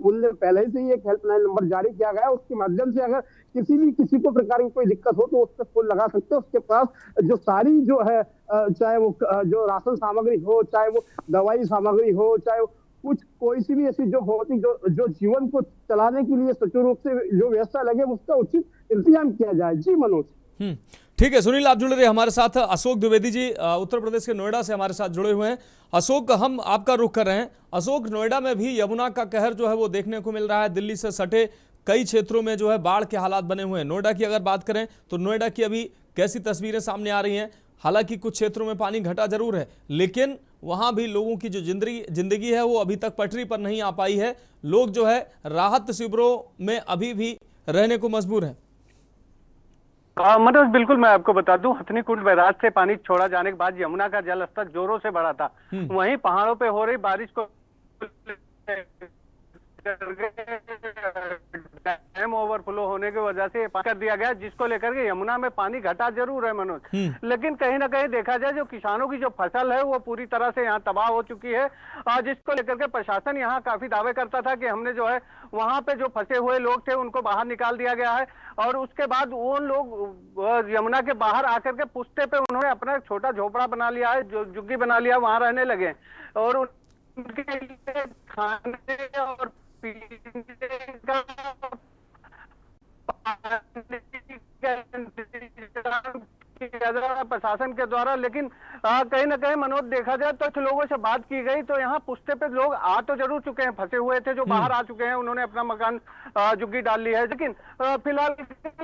उनने पहले से ही एक हेल्पलाइन नंबर जारी किया गया है, उसके माध्यम से अगर किसी को प्रकार की कोई दिक्कत हो तो उस पर फोन लगा सकते हो। उसके पास जो सारी जो है चाहे वो जो राशन सामग्री हो, चाहे वो दवाई सामग्री हो, चाहे कुछ कोई सी भी ऐसी जो भौतिक जो जीवन को चलाने के लिए सुचारू रूप से जो व्यवस्था लगे उसका उचित इंतजाम किया जाए। जी मनोज। ठीक है सुनील, आप जुड़े रहे हमारे साथ। अशोक द्विवेदी जी उत्तर प्रदेश के नोएडा से हमारे साथ जुड़े हुए हैं। अशोक, हम आपका रुख कर रहे हैं। अशोक, नोएडा में भी यमुना का कहर जो है वो देखने को मिल रहा है। दिल्ली से सटे कई क्षेत्रों में जो है बाढ़ के हालात बने हुए हैं। नोएडा की अगर बात करें तो नोएडा की अभी कैसी तस्वीरें सामने आ रही हैं? हालांकि कुछ क्षेत्रों में पानी घटा जरूर है, लेकिन वहां भी लोगों की जो जिंदगी है वो अभी तक पटरी पर नहीं आ पाई है। लोग जो है राहत शिविरों में अभी भी रहने को मजबूर हैं। मनोज, बिल्कुल मैं आपको बता दूं, हथनी कुंड बैराज से पानी छोड़ा जाने के बाद यमुना का जल स्तर जोरों से बढ़ा था। वहीं पहाड़ों पे हो रही बारिश को डैम ओवरफ्लो होने की वजह से कर दिया गया, जिसको लेकर के यमुना में पानी घटा जरूर है मनोज, लेकिन कहीं ना कहीं देखा जाए जो किसानों की जो फसल है वो पूरी तरह से यहाँ तबाह हो चुकी है, जिसको लेकर के प्रशासन यहाँ काफी दावे करता था कि हमने जो है वहां पे जो फंसे हुए लोग थे उनको बाहर निकाल दिया गया है। और उसके बाद वो लोग यमुना के बाहर आकर के पुश्ते पे उन्होंने अपना छोटा झोपड़ा बना लिया है, जो झुग्गी बना लिया, वहां रहने लगे और उनके लिए खाने और प्रशासन के द्वारा। लेकिन कहीं ना कहीं मनोज देखा जाए तो कुछ लोगों से बात की गई तो यहाँ पुश्ते पे लोग आ तो जरूर चुके हैं, फंसे हुए थे जो बाहर आ चुके हैं, उन्होंने अपना मकान झुग्गी डाल ली है, लेकिन फिलहाल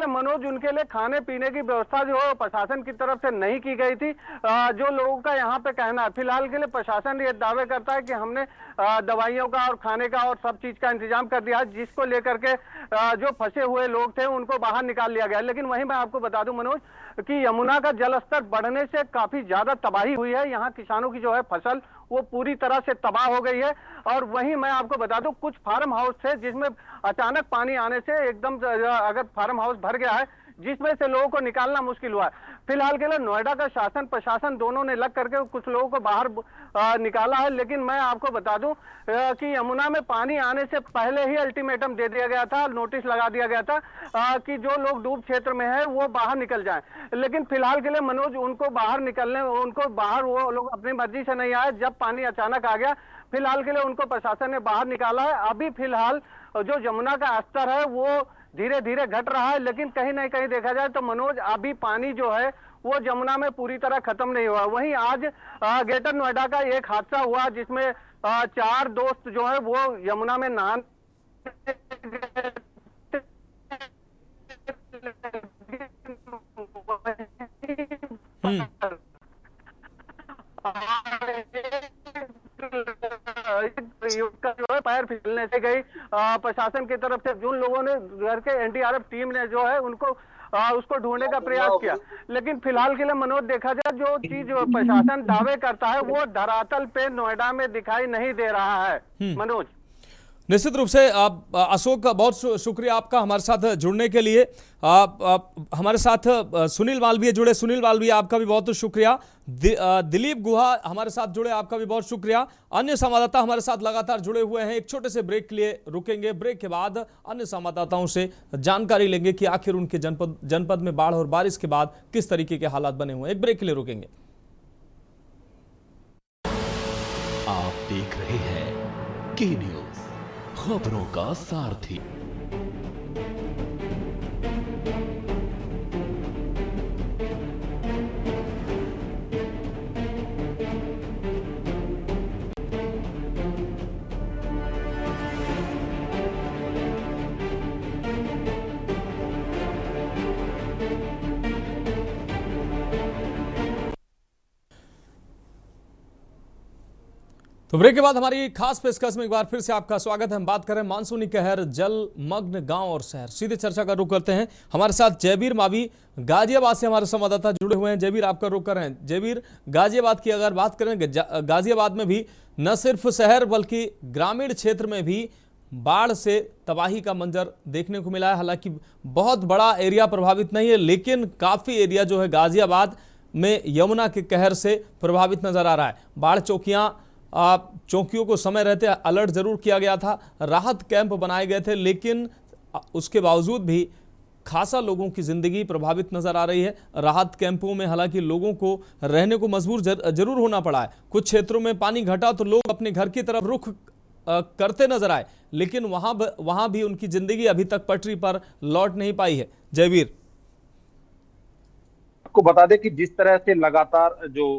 मनोज उनके लिए खाने पीने की व्यवस्था जो है प्रशासन की तरफ से नहीं की गई थी, जो लोगों का यहाँ पे कहना है। फिलहाल के लिए प्रशासन ये दावे करता है कि हमने दवाइयों का और खाने का और सब चीज का इंतजाम कर दिया, जिसको लेकर के जो फंसे हुए लोग थे उनको बाहर निकाल लिया गया। लेकिन वहीं मैं आपको बता दूं मनोज कि यमुना का जल स्तर बढ़ने से काफी ज्यादा तबाही हुई है, यहाँ किसानों की जो है फसल वो पूरी तरह से तबाह हो गई है। और वहीं मैं आपको बता दूं कुछ फार्म हाउस थे जिसमें अचानक पानी आने से एकदम अगर फार्म हाउस भर गया है, जिसमें से लोगों को निकालना मुश्किल हुआ है। फिलहाल के लिए नोएडा का शासन प्रशासन दोनों ने लग करके कुछ लोगों को बाहर निकाला है, लेकिन मैं आपको बता दूं कि यमुना में पानी आने से पहले ही अल्टीमेटम दे दिया गया था, नोटिस लगा दिया गया था कि जो लोग डूब क्षेत्र में है वो बाहर निकल जाएं। लेकिन फिलहाल के लिए मनोज उनको बाहर वो लोग अपनी मर्जी से नहीं आए, जब पानी अचानक आ गया फिलहाल के लिए उनको प्रशासन ने बाहर निकाला है। अभी फिलहाल जो यमुना का स्तर है वो धीरे धीरे घट रहा है, लेकिन कहीं ना कहीं देखा जाए तो मनोज अभी पानी जो है वो यमुना में पूरी तरह खत्म नहीं हुआ। वहीं आज ग्रेटर नोएडा का एक हादसा हुआ जिसमें 4 दोस्त जो है वो यमुना में नहाने जो है पैर फिसलने से गई। प्रशासन की तरफ से जिन लोगों ने घर के एनडीआरएफ टीम ने जो है उसको ढूंढने का प्रयास किया, लेकिन फिलहाल के लिए मनोज देखा जाए जो चीज प्रशासन दावे करता है वो धरातल पे नोएडा में दिखाई नहीं दे रहा है मनोज। निश्चित रूप से अशोक, बहुत शुक्रिया आपका हमारे साथ जुड़ने के लिए। हमारे साथ सुनील मालवीय जुड़े। सुनील मालवीय, आपका भी बहुत शुक्रिया। दिलीप गुहा हमारे साथ जुड़े, आपका भी बहुत शुक्रिया। अन्य संवाददाता हमारे साथ लगातार जुड़े हुए हैं। एक छोटे से ब्रेक के लिए रुकेंगे। ब्रेक के बाद अन्य संवाददाताओं से जानकारी लेंगे कि आखिर उनके जनपद में बाढ़ और बारिश के बाद किस तरीके के हालात बने हुए हैं। एक ब्रेक के लिए रुकेंगे। आप देख रहे हैं के न्यूज, खबरों का सारथी। तो ब्रेक के बाद हमारी खास पेशकश में एक बार फिर से आपका स्वागत है। हम बात करें मानसूनी कहर, जलमग्न गांव और शहर। सीधे चर्चा का रुख करते हैं। हमारे साथ जयवीर मावी गाजियाबाद से हमारे संवाददाता जुड़े हुए हैं। जयवीर, आपका रुख कर रहे हैं। जयवीर, गाजियाबाद की अगर बात करें, गाजियाबाद में भी न सिर्फ शहर बल्कि ग्रामीण क्षेत्र में भी बाढ़ से तबाही का मंजर देखने को मिला है। हालांकि बहुत बड़ा एरिया प्रभावित नहीं है, लेकिन काफ़ी एरिया जो है गाजियाबाद में यमुना के कहर से प्रभावित नजर आ रहा है। बाढ़ चौकियों को समय रहते अलर्ट जरूर किया गया था, राहत कैंप बनाए गए थे, लेकिन उसके बावजूद भी खासा लोगों की जिंदगी प्रभावित नजर आ रही है। राहत कैंपों में हालांकि लोगों को रहने को मजबूर जरूर होना पड़ा है। कुछ क्षेत्रों में पानी घटा तो लोग अपने घर की तरफ रुख करते नजर आए, लेकिन वहां भी उनकी जिंदगी अभी तक पटरी पर लौट नहीं पाई है। जयवीर, आपको बता दें कि जिस तरह से लगातार जो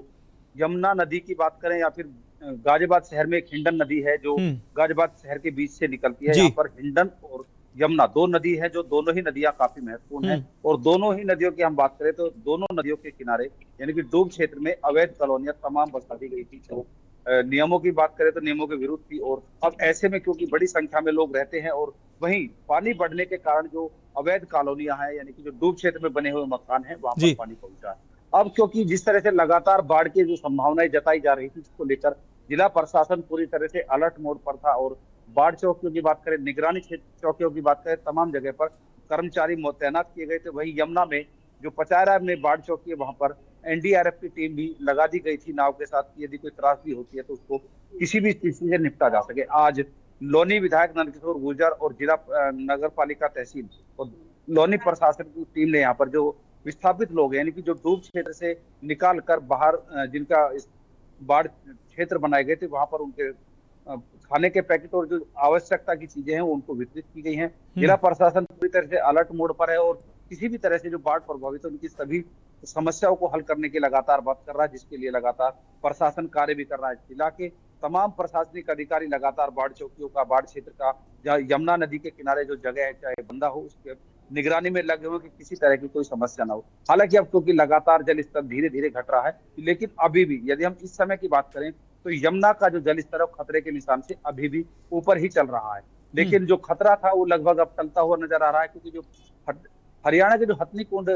यमुना नदी की बात करें या फिर गाजियाबाद शहर में एक हिंडन नदी है जो गाजियाबाद शहर के बीच से निकलती है। यहाँ पर हिंडन और यमुना दो नदी है, जो दोनों ही नदियां काफी महत्वपूर्ण हैं। और दोनों ही नदियों की हम बात करें तो दोनों नदियों के किनारे यानी कि डूब क्षेत्र में अवैध कॉलोनियां तमाम बसा दी गई थी। तो नियमों की बात करें तो नियमों के विरुद्ध थी। और अब ऐसे में क्योंकि बड़ी संख्या में लोग रहते हैं और वहीं पानी बढ़ने के कारण जो अवैध कॉलोनियां हैं यानी कि जो डूब क्षेत्र में बने हुए मकान हैं वहां पर पानी पहुंचा है। अब क्योंकि जिस तरह से लगातार बाढ़ की जो संभावनाएं जताई जा रही थी, उसको लेकर जिला प्रशासन पूरी तरह से अलर्ट मोड पर था। और बाढ़ चौकियों की बात करें, निगरानी चौकियों की बात करें, तमाम जगह पर कर्मचारी तैनात किए गए थे। वहीं यमुना में जो पचायरा में बाढ़ चौकी है वहां पर एनडीआरएफ की टीम भी लगा दी गई थी नाव के साथ, यदि कोई त्रासदी होती है तो उसको किसी भी स्थिति से निपटा जा सके। आज लोनी विधायक नंदकिशोर गुर्जर और जिला नगर पालिका तहसील और लोनी प्रशासन की टीम ने यहाँ पर जो विस्थापित लोग यानी कि जो डूब क्षेत्र से निकाल कर बाहर जिनका बाढ़ क्षेत्र बनाए गए थे वहां पर उनके खाने के पैकेट और जो आवश्यकता की चीजें हैं उनको वितरित की गई हैं। जिला प्रशासन पूरी तरह से अलर्ट मोड पर है और किसी भी तरह से जो बाढ़ प्रभावित है उनकी सभी समस्याओं को हल करने की लगातार बात कर रहा है, जिसके लिए लगातार प्रशासन कार्य भी कर रहा है। जिला के तमाम प्रशासनिक अधिकारी लगातार बाढ़ चौकियों का, बाढ़ क्षेत्र का, जहाँ यमुना नदी के किनारे जो जगह है चाहे बंदा हो उसके निगरानी में लगे हुए कि किसी तरह की कोई समस्या ना हो। हालांकि अब क्योंकि लगातार जल स्तर धीरे धीरे घट रहा है, लेकिन अभी भी यदि हम इस समय की बात करें तो यमुना का जो जल स्तर है खतरे के निशान से अभी भी ऊपर ही चल रहा है। लेकिन जो खतरा था वो लगभग अब टलता हुआ नजर आ रहा है, क्योंकि जो हरियाणा के जो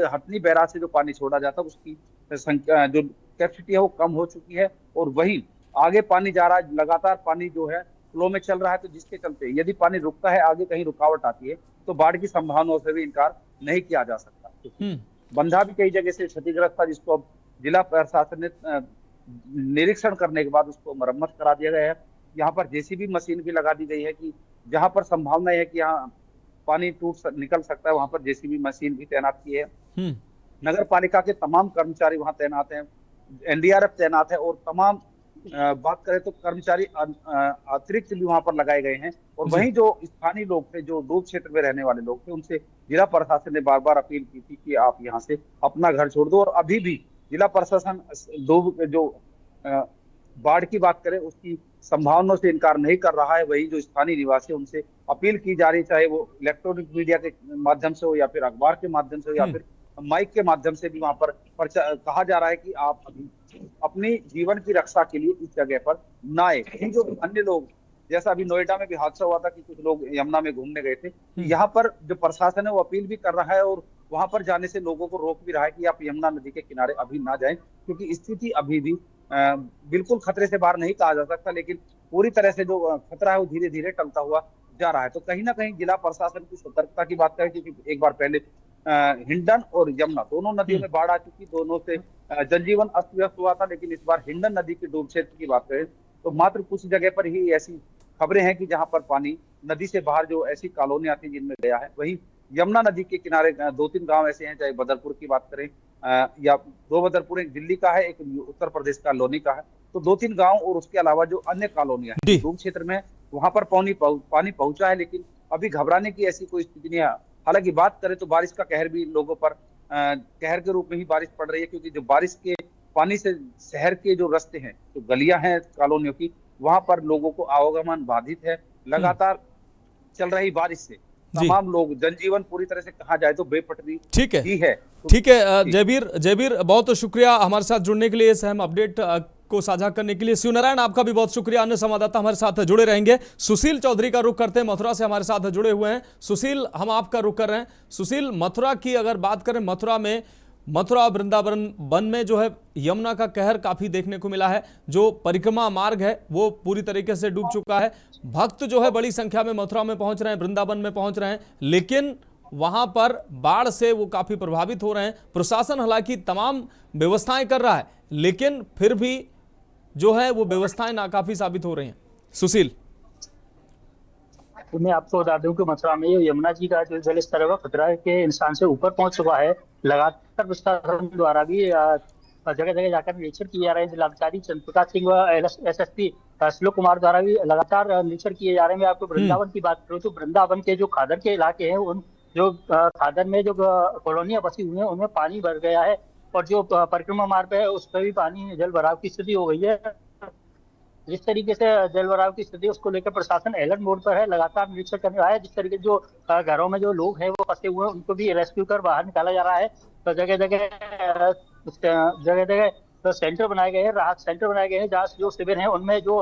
हथनी बैराज से जो पानी छोड़ा जाता है उसकी संख्या जो कैपेसिटी है वो कम हो चुकी है और वही आगे पानी जा रहा है। लगातार पानी जो है फ्लो में चल रहा है, तो जिसके चलते यदि पानी रुकता है, आगे कहीं रुकावट आती है तो बाढ़ की संभावनाओं से भी इनकार नहीं किया जा सकता। बंधा भी कई जगह से क्षतिग्रस्त था, जिसको अब जिला प्रशासन ने निरीक्षण करने के बाद उसको मरम्मत करा दिया गया है। यहाँ पर जेसीबी मशीन भी लगा दी गई है कि जहाँ पर संभावना है कि यहाँ पानी निकल सकता है वहां पर जेसीबी मशीन भी तैनात की है। नगर पालिका के तमाम कर्मचारी वहां तैनात हैं, एनडीआरएफ तैनात है और तमाम बात करें तो कर्मचारी अतिरिक्त भी वहां पर लगाए गए हैं। और वहीं जो स्थानीय लोग थे, जो डूब क्षेत्र में रहने वाले लोग थे, उनसे जिला प्रशासन ने बार बार अपील की थी कि आप यहाँ से अपना घर छोड़ दो। और अभी भी जिला प्रशासन जो बाढ़ की बात करें उसकी संभावनाओं से इनकार नहीं कर रहा है। वही जो स्थानीय निवासी उनसे अपील की जा रही, चाहे वो इलेक्ट्रॉनिक मीडिया के माध्यम से हो या फिर अखबार के माध्यम से हो या फिर माइक के माध्यम से भी वहां पर कहा जा रहा है कि आप अपनी जीवन की रक्षा के लिए इस जगह पर ना आए। जो अन्य लोग, जैसा अभी नोएडा में भी हादसा हुआ था कि कुछ लोग यमुना में घूमने गए थे, यहाँ पर जो प्रशासन है वो अपील भी कर रहा है और वहां पर जाने से लोगों को रोक भी रहा है कि आप यमुना नदी के किनारे अभी ना जाएं, क्योंकि स्थिति अभी भी बिल्कुल खतरे से बाहर नहीं कहा जा सकता, लेकिन पूरी तरह से जो खतरा है वो धीरे धीरे टलता हुआ जा रहा है। तो कहीं ना कहीं जिला प्रशासन की सतर्कता की बात करें, क्योंकि एक बार पहले हिंडन और यमुना दोनों नदियों में बाढ़ आ चुकी, दोनों से जनजीवन अस्त व्यस्त हुआ था। लेकिन इस बार हिंडन नदी के डूब क्षेत्र की बात करें तो मात्र कुछ जगह पर ही ऐसी खबरें हैं कि जहां पर पानी नदी से बाहर जो ऐसी कॉलोनियां थी जिनमें गया है। वहीं यमुना नदी के किनारे 2-3 गांव ऐसे हैं, चाहे बदरपुर की बात करें या 2 बदरपुर, एक दिल्ली का है, एक उत्तर प्रदेश का लोनी का है। तो 2-3 गांव और उसके अलावा जो अन्य कॉलोनियां हैं डूब क्षेत्र में, वहां पर पानी पहुंचा है। लेकिन अभी घबराने की ऐसी कोई स्थिति नहीं है। हालांकि बात करें तो बारिश का कहर भी लोगों पर कहर के रूप में ही बारिश पड़ रही है, क्योंकि जो बारिश के पानी से शहर के जो रास्ते हैं, जो गलियां हैं कॉलोनियों की, वहां पर लोगों को आवागमन बाधित है। लगातार चल रही बारिश से तमाम लोग, जनजीवन पूरी तरह से कहा जाए तो बेपटरी ठीक है ही है। ठीक है जयवीर, बहुत शुक्रिया हमारे साथ जुड़ने के लिए, इस अहम अपडेट को साझा करने के लिए। शिवनारायण, आपका भी बहुत शुक्रिया। अन्य संवाददाता हमारे साथ जुड़े रहेंगे। सुशील चौधरी का रुख करते हैं, मथुरा से हमारे साथ जुड़े हुए हैं। सुशील, हम आपका रुख कर रहे हैं। सुशील, मथुरा की अगर बात करें, मथुरा और वृंदावन वन में जो है यमुना का कहर काफी देखने को मिला है। जो परिक्रमा मार्ग है वो पूरी तरीके से डूब चुका है। भक्त जो है बड़ी संख्या में मथुरा में पहुंच रहे हैं, वृंदावन में पहुंच रहे हैं, लेकिन वहां पर बाढ़ से वो काफी प्रभावित हो रहे हैं। प्रशासन हालांकि तमाम व्यवस्थाएं कर रहा है, लेकिन फिर भी जो है वो व्यवस्थाएं नाकाफी साबित हो रही हैं। सुशील, तो मैं आपको बता दूं कि मथुरा में यमुना जी का जो जल स्तर है वो खतरा के निशान से ऊपर पहुंच चुका है। लगातार प्रशासन द्वारा भी जगह जगह जाकर निरीक्षण किए जा रहे हैं। जिलाधिकारी चंद्रप्रकाश सिंह व एसएसपी श्लोक कुमार द्वारा भी लगातार निरीक्षण किए जा रहे हैं। मैं आपको वृंदावन की बात करूँ तो वृंदावन के जो खादर के इलाके हैं, उन जो खादर में जो कॉलोनियां बसी हुई हैं उनमें पानी भर गया है, और जो परिक्रमा मार्ग है उस पर भी पानी जल भराव की स्थिति हो गई है। जिस तरीके से जल भराव की स्थिति, उसको लेकर प्रशासन अलर्ट मोड पर है, लगातार निरीक्षण करने रहा है। जिस तरीके जो घरों में जो लोग हैं वो फंसे हुए हैं, उनको भी रेस्क्यू कर बाहर निकाला जा रहा है। तो जगह जगह तो सेंटर बनाए गए हैं, राहत सेंटर बनाए गए हैं, जहाँ जो शिविर हैं उनमें जो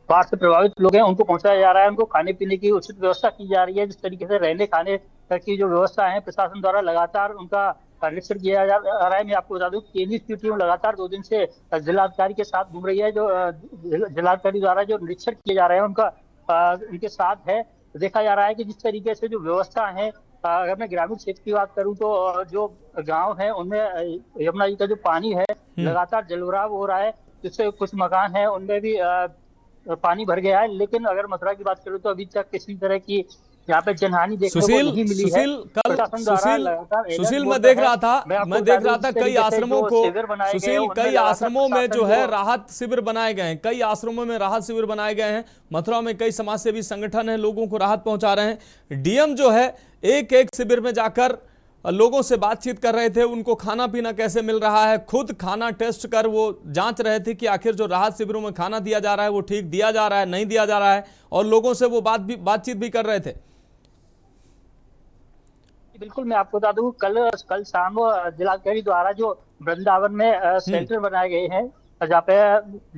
बाढ़ से प्रभावित लोग हैं उनको पहुंचाया जा रहा है। उनको खाने पीने की उचित व्यवस्था की जा रही है। जिस तरीके से रहने खाने की जो व्यवस्था है, प्रशासन द्वारा लगातार उनका निरीक्षण किया जा रहा है। मैं आपको बता दूं केंद्रीय की टीम लगातार 2 दिन से जिलाधिकारी के साथ घूम रही है। जो जिलाधिकारी द्वारा जो निरीक्षण किए जा रहे हैं उनका उनके साथ है। देखा जा रहा है कि जिस तरीके से जो व्यवस्था है, अगर मैं ग्रामीण क्षेत्र की बात करूं तो जो गांव है उनमें यमुना जी का जो पानी है लगातार जलभराव हो रहा है, जिससे कुछ मकान है उनमें भी पानी भर गया है। लेकिन अगर मथुरा की बात करूं तो अभी तक किसी तरह की यहाँ पे जनहानि देखने को नहीं मिली है। सुशील, मैं देख रहा था कई आश्रमों को, सुशील कई आश्रमों में जो है राहत शिविर बनाए गए हैं, कई आश्रमों में राहत शिविर बनाए गए हैं। मथुरा में कई समाजसेवी संगठन है, लोगों को राहत पहुंचा रहे हैं। डीएम जो है एक एक शिविर में जाकर लोगों से बातचीत कर रहे थे, उनको खाना पीना कैसे मिल रहा है, खुद खाना टेस्ट कर वो जांच रहे थे कि आखिर जो राहत शिविरों में खाना दिया जा रहा है वो ठीक दिया जा रहा है, नहीं दिया जा रहा है, और लोगों से वो बातचीत भी कर रहे थे। बिल्कुल, मैं आपको बता दूं कल शाम जिलाधिकारी द्वारा जो वृंदावन में सेंटर बनाए गए हैं, जहाँ पे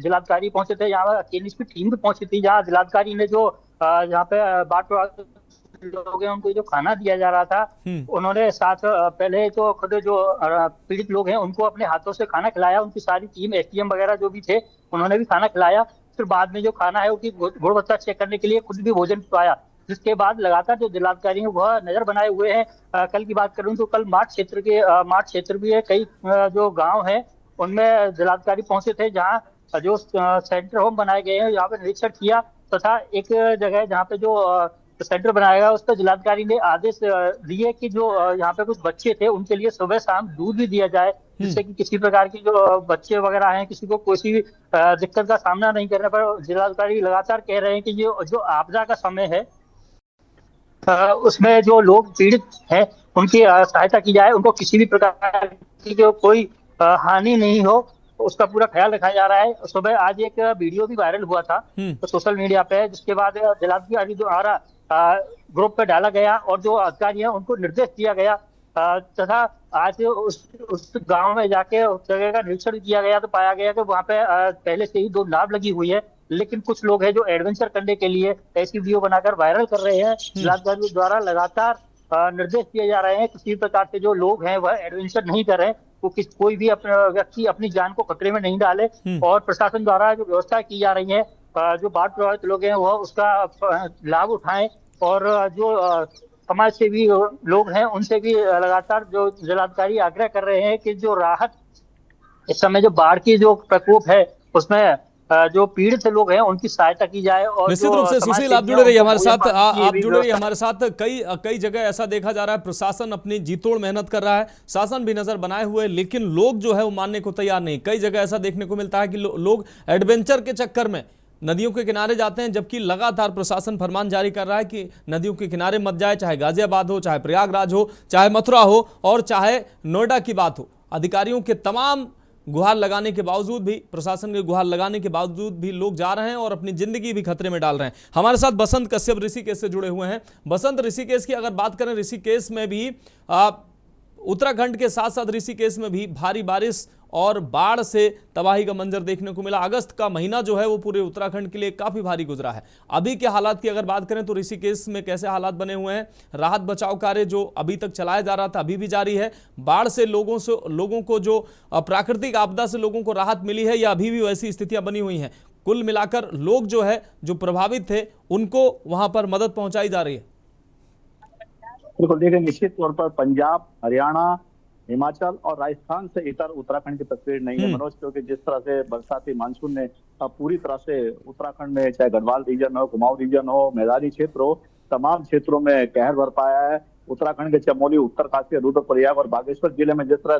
जिलाधिकारी पहुंचे थे, यहाँ केंद्रीय टीम भी पहुंची थी, जहाँ जिलाधिकारी ने जो यहाँ पे बाढ़ लोग हैं उनको जो खाना दिया जा रहा था, उन्होंने साथ पहले तो खुद जो पीड़ित लोग हैं उनको अपने हाथों से खाना खिलाया। उनकी सारी टीम एसडीएम वगैरह जो भी थे उन्होंने भी खाना खिलाया। फिर बाद में जो खाना है उसकी गुणवत्ता चेक करने के लिए खुद भी भोजन खिलाया। जिसके बाद लगातार जो जिलाधिकारी हैं वह नजर बनाए हुए हैं। कल की बात करूं तो कल मार्च क्षेत्र भी है, कई जो गांव हैं उनमें जिलाधिकारी पहुंचे थे, जहां जो सेंटर होम बनाए गए हैं यहाँ पे निरीक्षण किया, तथा एक जगह जहाँ पे जो सेंटर बनाया गया उस पर जिलाधिकारी ने आदेश दिए कि जो यहाँ पे कुछ बच्चे थे उनके लिए सुबह शाम दूध भी दिया जाए, जिससे कि किसी प्रकार की जो बच्चे वगैरह हैं किसी को कोई दिक्कत का सामना नहीं करना पड़े। जिलाधिकारी लगातार कह रहे हैं कि जो आपदा का समय है उसमें जो लोग पीड़ित हैं उनकी सहायता की जाए, उनको किसी भी प्रकार की जो कोई हानि नहीं हो उसका पूरा ख्याल रखा जा रहा है। सुबह आज एक वीडियो भी वायरल हुआ था तो सोशल मीडिया पे, जिसके बाद जिलाधिकारी द्वारा ग्रुप पे डाला गया और जो अधिकारी हैं उनको निर्देश दिया गया, तथा आज उस गांव में जाके उस जगह का निरीक्षण किया गया तो पाया गया कि वहाँ पे पहले से ही 2 नाव लगी हुई है, लेकिन कुछ लोग हैं जो एडवेंचर करने के लिए ऐसी वीडियो बनाकर वायरल कर रहे हैं। जिलाधिकारी द्वारा लगातार निर्देश दिए जा रहे हैं किसी प्रकार से जो लोग हैं वह एडवेंचर नहीं कर रहे हैं, वो कोई भी व्यक्ति अपनी जान को खतरे में नहीं डाले, और प्रशासन द्वारा जो व्यवस्था की जा रही है जो बाढ़ प्रभावित लोग हैं वह उसका लाभ उठाएं, और जो समाज सेवी लोग हैं उनसे भी लगातार जो जिलाधिकारी आग्रह कर रहे हैं कि जो राहत इस समय जो बाढ़ की जो प्रकोप है उसमें जो पीड़ित लोग हैं उनकी सहायता की जाए। और निश्चित रूप से सुशील आप जुड़े रहिए हमारे साथ, आप जुड़े रहिए हमारे साथ। कई जगह ऐसा देखा जा रहा है प्रशासन अपनी जीतोड़ मेहनत कर रहा है, शासन भी नजर बनाए हुए, लेकिन लोग जो है वो मानने को तैयार नहीं। कई जगह ऐसा देखने को मिलता है कि लोग एडवेंचर के चक्कर में नदियों के किनारे जाते हैं, जबकि लगातार प्रशासन फरमान जारी कर रहा है कि नदियों के किनारे मत जाए, चाहे गाजियाबाद हो, चाहे प्रयागराज हो, चाहे मथुरा हो और चाहे नोएडा की बात हो। अधिकारियों के तमाम गुहार लगाने के बावजूद भी, प्रशासन के गुहार लगाने के बावजूद भी लोग जा रहे हैं और अपनी जिंदगी भी खतरे में डाल रहे हैं। हमारे साथ बसंत कश्यप ऋषिकेश से जुड़े हुए हैं। बसंत, ऋषिकेश की अगर बात करें, ऋषिकेश में भी उत्तराखंड के साथ साथ ऋषिकेश में भी भारी बारिश और बाढ़ से तबाही का मंजर देखने को मिला। अगस्त का महीना जो है वो पूरे उत्तराखंड के लिए काफी भारी गुजरा है। अभी के हालात की अगर बात करें तो ऋषिकेश में कैसे हालात बने हुए हैं? राहत बचाव कार्य जो अभी तक चलाया जा रहा था अभी भी जारी है? बाढ़ से लोगों को जो प्राकृतिक आपदा से लोगों को राहत मिली है या अभी भी वैसी स्थितियां बनी हुई हैं? कुल मिलाकर लोग जो है जो प्रभावित थे उनको वहां पर मदद पहुंचाई जा रही है? बिल्कुल, देखिए निश्चित तौर पर पंजाब, हरियाणा, हिमाचल और राजस्थान से इतर उत्तराखंड की तस्वीर नहीं है मनोज, क्योंकि जिस तरह से बरसाती मानसून ने पूरी तरह से उत्तराखंड में, चाहे गढ़वाल रीजन हो, कुमाऊं रीजन हो, मैदानी क्षेत्र हो, तमाम क्षेत्रों में कहर बरपाया है। उत्तराखंड के चमोली, उत्तरकाशी, रुद्रप्रयाग और बागेश्वर जिले में जिस तरह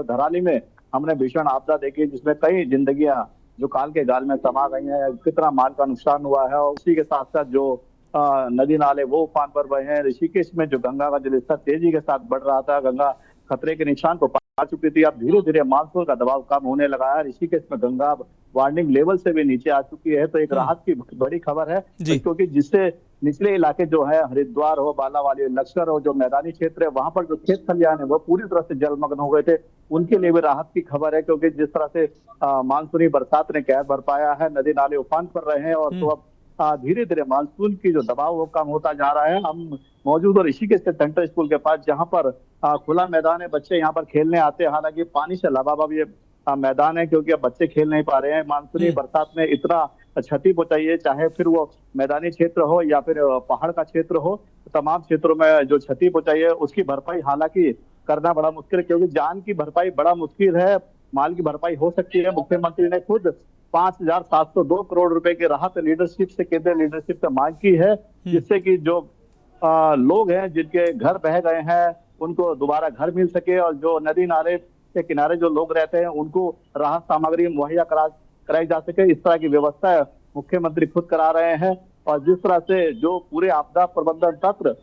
धराली में हमने भीषण आपदा देखी, जिसमें कई जिंदगियां जो काल के गाल में समा गई है, कितना माल का नुकसान हुआ है, और उसी के साथ साथ जो नदी नाले वो उफान पर बहे हैं। ऋषिकेश में जो गंगा का जलस्तर तेजी के साथ बढ़ रहा था, गंगा खतरे के निशान को पार चुकी थी, अब धीरे धीरे मानसून का दबाव कम होने लगा है। ऋषिकेश में गंगा वार्निंग लेवल से भी नीचे आ चुकी है, तो एक राहत की बड़ी खबर है, क्योंकि जिससे निचले इलाके जो है, हरिद्वार हो, बालावाली, लक्सर हो, जो मैदानी क्षेत्र है, वहां पर जो खेत खलिहान है वो पूरी तरह से जलमग्न हो गए थे, उनके लिए भी राहत की खबर है। क्योंकि जिस तरह से मानसूनी बरसात ने कहर बरपाया है, नदी नाले उफान पर रहे हैं, और तो अब धीरे धीरे मानसून की जो दबाव वो कम होता जा रहा है। हम मौजूद और ऋषिकेश के सेंट्रल स्कूल के पास, जहां पर खुला मैदान है, बच्चे यहाँ पर खेलने आते हैं। हालांकि पानी से लबालब ये मैदान है, क्योंकि अब बच्चे खेल नहीं पा रहे हैं। मानसूनी बरसात में इतना क्षति पहुंचाई है, चाहे फिर वो मैदानी क्षेत्र हो या फिर पहाड़ का क्षेत्र हो, तमाम क्षेत्रों में जो क्षति पहुंचाई है उसकी भरपाई हालांकि करना बड़ा मुश्किल है, क्योंकि जान की भरपाई बड़ा मुश्किल है, माल की भरपाई हो सकती है। मुख्यमंत्री ने खुद 5,702 करोड़ रुपए की राहत लीडरशिप से, केंद्रीय लीडरशिप से मांग की है, जिससे कि जो लोग हैं जिनके घर बह गए हैं उनको दोबारा घर मिल सके, और जो नदी नाले के किनारे जो लोग रहते हैं उनको राहत सामग्री मुहैया कराई जा सके। इस तरह की व्यवस्था मुख्यमंत्री खुद करा रहे हैं। और जिस तरह से जो पूरे आपदा प्रबंधन तंत्र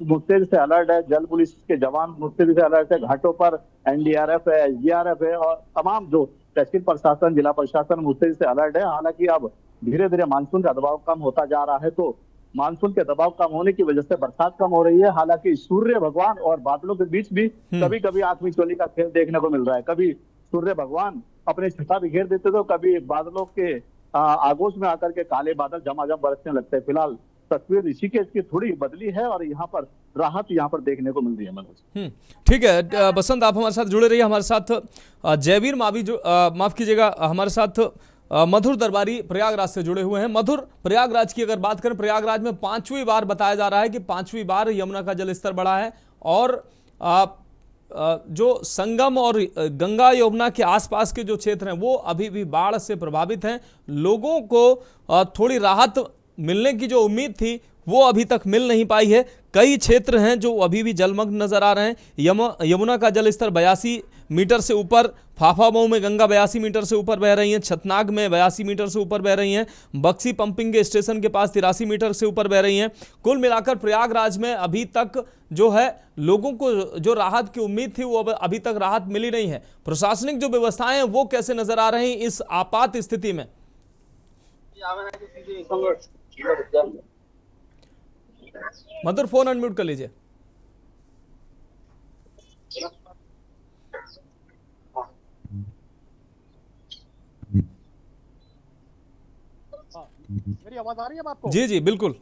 मुस्तैद से अलर्ट है, जल पुलिस के जवान मुस्तैद से अलर्ट है, घाटों पर एनडीआरएफ है, एसडीआरएफ है, और तमाम जो तहसील प्रशासन, जिला प्रशासन मुस्तैद से अलर्ट है। हालांकि अब धीरे धीरे मानसून का दबाव कम होता जा रहा है, तो मानसून के दबाव कम होने की वजह से बरसात कम हो रही है। हालांकि सूर्य भगवान और बादलों के बीच भी कभी कभी आत्मी चोली का खेल देखने को मिल रहा है। कभी सूर्य भगवान अपने छटा बिखेर देते, तो कभी बादलों के आगोश में आकर के काले बादल झमाझम बरसने लगते हैं। फिलहाल तस्वीर ऋषिकेश की थोड़ी बदली है और यहाँ पर राहत यहाँ पर देखने को मिल रही है मनोज। ठीक है बसंत, आप हमारे साथ जुड़े रहिए। हमारे साथ जयवीर मावी जो माफ कीजिएगा, हमारे साथ मधुर दरबारी प्रयागराज से जुड़े हुए हैं। मधुर, प्रयागराज की अगर बात करें, प्रयागराज में 5वीं बार बताया जा रहा है कि 5वीं बार यमुना का जलस्तर बढ़ा है, और जो संगम और गंगा यमुना के आसपास के जो क्षेत्र हैं वो अभी भी बाढ़ से प्रभावित हैं। लोगों को थोड़ी राहत मिलने की जो उम्मीद थी वो अभी तक मिल नहीं पाई है। कई क्षेत्र हैं जो अभी भी जलमग्न नजर आ रहे हैं। यमुना का जलस्तर 82 मीटर से ऊपर, फाफामऊ में गंगा 82 मीटर से ऊपर बह रही हैं, छतनाग में 82 मीटर से ऊपर बह रही हैं, बक्सी पंपिंग के स्टेशन के पास 83 मीटर से ऊपर बह रही हैं। कुल मिलाकर प्रयागराज में अभी तक जो है लोगों को जो राहत की उम्मीद थी वो अभी तक राहत मिली नहीं है। प्रशासनिक जो व्यवस्थाएं हैं वो कैसे नजर आ रही इस आपात स्थिति में? मधुर, फोन अनम्यूट कर लीजिए। मेरी आवाज आ रही है आपको? जी जी बिल्कुल।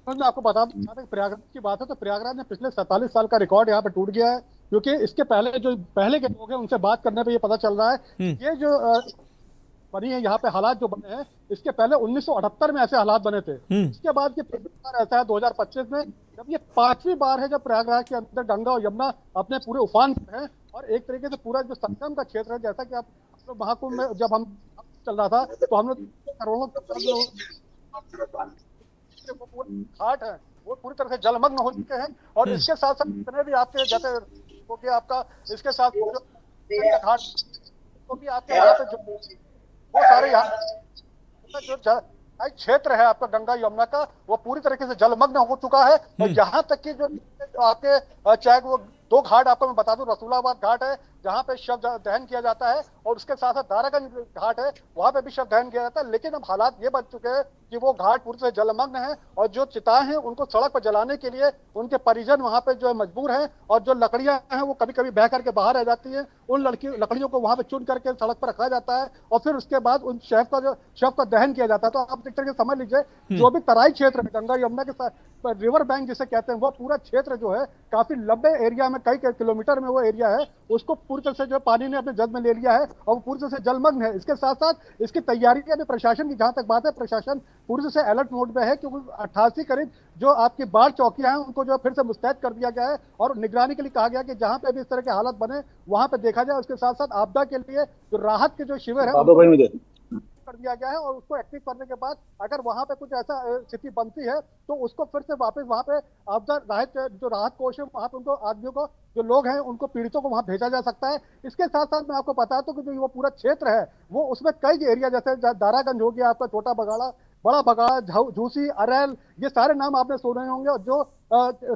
मैं आपको बता दूं, जहाँ तक प्रयागराज की बात है तो प्रयागराज ने पिछले 47 साल का रिकॉर्ड यहाँ पे टूट गया है, क्योंकि इसके पहले जो पहले के लोग हैं उनसे बात करने पे ये पता चल रहा है ये जो बनी है, यहाँ पे हालात जो बने हैं, इसके पहले 1978 में ऐसे हालात बने थे। इसके बाद ये पहली बार ऐसा है 2025 में, जब ये 5वीं बार है जब प्रयागराज के अंदर गंगा और यमुना अपने पूरे उफान पे है। और एक तरीके से पूरा जो संगम का क्षेत्र है, जैसा कि आप महाकुंभ में जब हम चल रहा था तो हम लोग करोड़ों घाट है वो पूरी तरह से जलमग्न हो चुके हैं। और इसके साथ साथ जितने भी आपके जैसे हो गया आपका, इसके साथ घाट तो भी आपके यहाँ पे जो वो सारे यहाँ जो क्षेत्र है आपका गंगा यमुना का, वो पूरी तरीके से जलमग्न हो चुका है। और यहाँ तक कि जो आपके चाहे वो 2 घाट आपको मैं बता दूं, रसूलाबाद घाट है जहाँ पे शव दहन किया जाता है, और उसके साथ साथ दारागंज घाट है वहां पे भी शव दहन किया जाता है। लेकिन अब हालात ये बन चुके हैं कि वो घाट पूरी तरह जलमग्न है, और जो चिताएं हैं उनको सड़क पर जलाने के लिए उनके परिजन वहां पे जो है मजबूर हैं, और जो लकड़ियां हैं वो कभी कभी बह करके बाहर रह जाती हैं। उन लकड़ियों को वहां पे चुन करके सड़क पर रखा जाता है, और फिर उसके बाद उन शव का दहन किया जाता है। तो आप एक तरह से समझ लीजिए जो भी तराई क्षेत्र है गंगा यमुना के साथ रिवर बैंक जिसे कहते हैं, वो पूरा क्षेत्र जो है काफी लंबे एरिया में, कई किलोमीटर में वो एरिया है, उसको पूरी तरह से जो पानी ने अपने जद में ले लिया है और वो पूरी तरह से जलमग्न है। इसके साथ साथ इसकी तैयारियां भी प्रशासन की, जहां तक बात है, प्रशासन पूरी तरह से अलर्ट मोड में है, क्योंकि 88 करीब जो आपकी बाढ़ चौकियां हैं उनको जो फिर से मुस्तैद कर दिया गया है, और निगरानी के लिए कहा गया कि जहां पे भी इस तरह के हालात बने वहां पे देखा जाए। उसके साथ साथ आपदा के लिए जो राहत के जो शिविर है कर दिया गया है, और उसको एक्टिव करने के बाद अगर वहां पे कुछ ऐसा स्थिति बनती है तो उसको फिर से वापस वहां पे आपदा राहत कोष है, वहां पे उनको आदमियों को, जो लोग हैं उनको, पीड़ितों को वहां भेजा जा सकता है। इसके साथ साथ मैं आपको बता दूं कि जो वो पूरा क्षेत्र है वो उसमें कई एरिया, जैसे दारागंज हो गया आपका, छोटा बगाड़ा, बड़ा बगाड़ा, झूसी, अरेल, ये सारे नाम आपने सुने होंगे। और जो